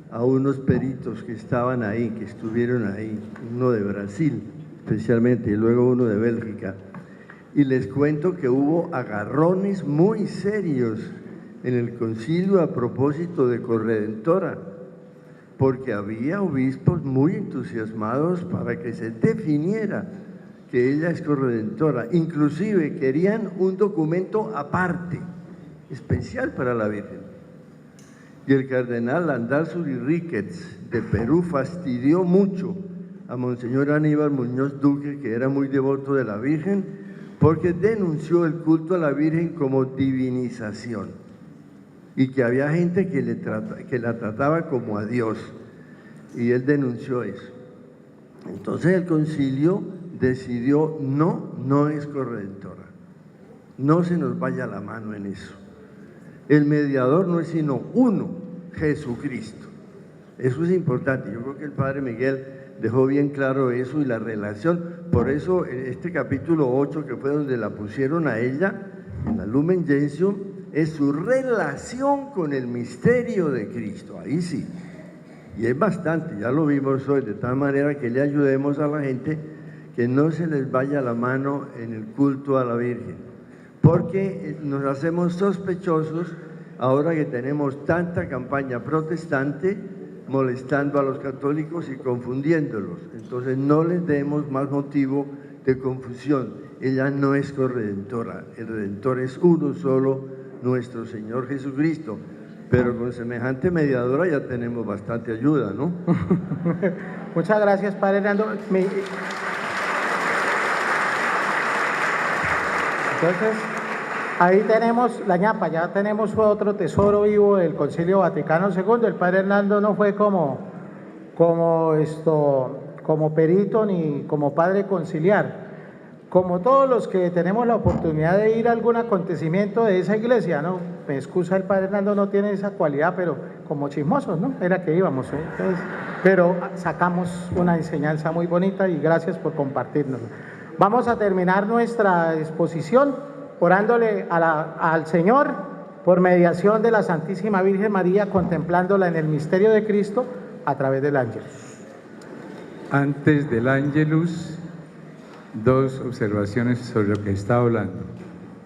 a unos peritos que estaban ahí, que estuvieron ahí, uno de Brasil especialmente y luego uno de Bélgica, y les cuento que hubo agarrones muy serios en el concilio a propósito de Corredentora, porque había obispos muy entusiasmados para que se definiera que ella es corredentora. Inclusive querían un documento aparte, especial para la Virgen. Y el cardenal Andalsuri Ricketts de Perú fastidió mucho a Monseñor Aníbal Muñoz Duque, que era muy devoto de la Virgen, porque denunció el culto a la Virgen como divinización y que había gente que la trataba como a Dios, y él denunció eso. Entonces el concilio decidió, no es corredentora, no se nos vaya la mano en eso. El mediador no es sino uno, Jesucristo. Eso es importante. Yo creo que el padre Miguel dejó bien claro eso y la relación. Por eso este capítulo 8, que fue donde la pusieron a ella, en la Lumen Gentium, es su relación con el misterio de Cristo. Ahí sí. Y es bastante, ya lo vimos hoy, de tal manera que le ayudemos a la gente que no se les vaya la mano en el culto a la Virgen, porque nos hacemos sospechosos ahora que tenemos tanta campaña protestante molestando a los católicos y confundiéndolos. Entonces no les demos más motivo de confusión. Ella no es corredentora, el Redentor es uno solo, nuestro Señor Jesucristo. Pero con semejante mediadora ya tenemos bastante ayuda, ¿no? Muchas gracias, Padre Hernando. Entonces, ahí tenemos la ñapa, ya tenemos otro tesoro vivo del Concilio Vaticano II. El Padre Hernando no fue como perito ni como padre conciliar. Como todos los que tenemos la oportunidad de ir a algún acontecimiento de esa iglesia, ¿no? Me excusa, el Padre Hernando no tiene esa cualidad, pero como chismosos, ¿no? Era que íbamos, ¿eh? Entonces, pero sacamos una enseñanza muy bonita y gracias por compartirnos. Vamos a terminar nuestra exposición orándole al Señor por mediación de la Santísima Virgen María, contemplándola en el misterio de Cristo a través del Ángelus. Antes del Ángelus, dos observaciones sobre lo que está hablando.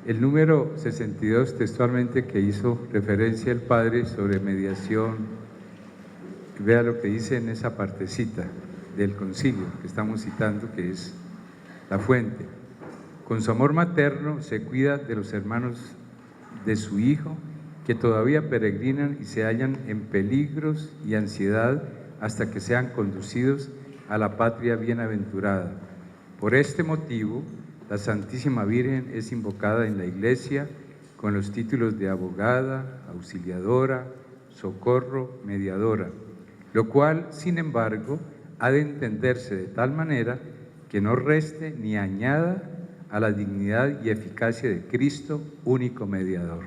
El número 62 textualmente que hizo referencia el Padre sobre mediación, vea lo que dice en esa partecita del concilio que estamos citando, que es la fuente. Con su amor materno se cuida de los hermanos de su Hijo que todavía peregrinan y se hallan en peligros y ansiedad hasta que sean conducidos a la patria bienaventurada. Por este motivo, la Santísima Virgen es invocada en la Iglesia con los títulos de abogada, auxiliadora, socorro, mediadora, lo cual, sin embargo, ha de entenderse de tal manera que no reste ni añada a la dignidad y eficacia de Cristo, único mediador.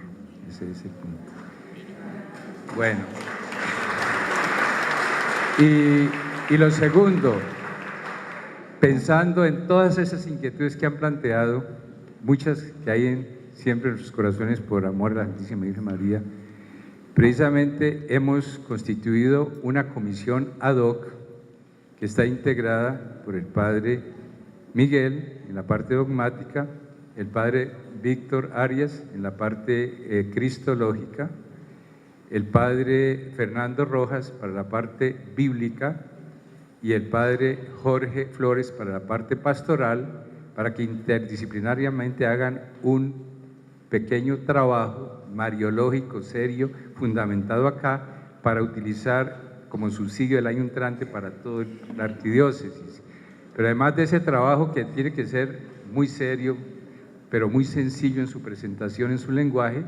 Ese es el punto. Bueno, y lo segundo, pensando en todas esas inquietudes que han planteado, muchas que hay siempre en sus corazones por amor a la Santísima Virgen María, precisamente hemos constituido una comisión ad hoc que está integrada por el Padre Miguel en la parte dogmática, el Padre Víctor Arias en la parte cristológica, el Padre Fernando Rojas para la parte bíblica y el Padre Jorge Flores para la parte pastoral, para que interdisciplinariamente hagan un pequeño trabajo mariológico serio, fundamentado acá, para utilizar como subsidio el año entrante para toda la arquidiócesis. Pero además de ese trabajo que tiene que ser muy serio, pero muy sencillo en su presentación, en su lenguaje,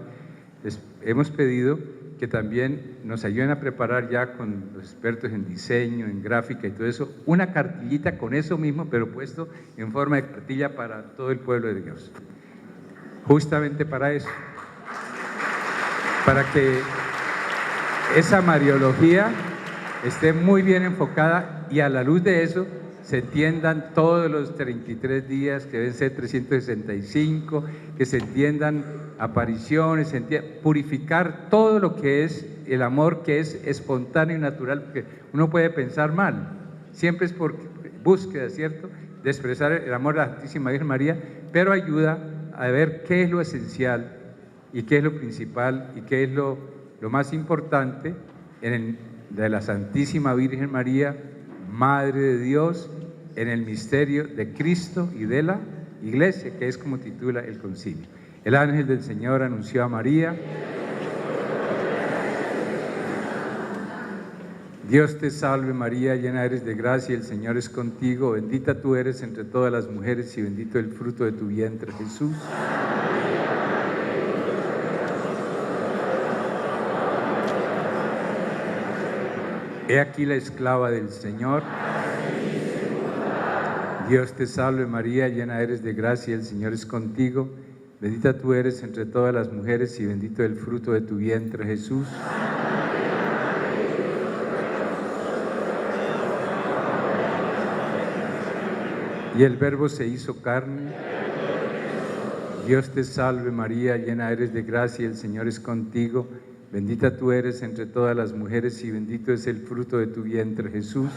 les hemos pedido que también nos ayuden a preparar ya con los expertos en diseño, en gráfica y todo eso, una cartillita con eso mismo, pero puesto en forma de cartilla para todo el pueblo de Dios. Justamente para eso, para que esa mariología esté muy bien enfocada y a la luz de eso se entiendan todos los 33 días, que deben ser 365, que se entiendan apariciones, purificar todo lo que es el amor, que es espontáneo y natural, porque uno puede pensar mal, siempre es por búsqueda, ¿cierto?, de expresar el amor a la Santísima Virgen María, pero ayuda a ver qué es lo esencial y qué es lo principal y qué es lo más importante de la Santísima Virgen María, Madre de Dios, en el misterio de Cristo y de la Iglesia, que es como titula el concilio. El ángel del Señor anunció a María: Dios te salve María, llena eres de gracia, el Señor es contigo, bendita tú eres entre todas las mujeres y bendito el fruto de tu vientre, Jesús. He aquí la esclava del Señor. Dios te salve María, llena eres de gracia, el Señor es contigo, bendita tú eres entre todas las mujeres y bendito el fruto de tu vientre, Jesús. Y el Verbo se hizo carne. Dios te salve María, llena eres de gracia, el Señor es contigo, bendita tú eres entre todas las mujeres y bendito es el fruto de tu vientre, Jesús.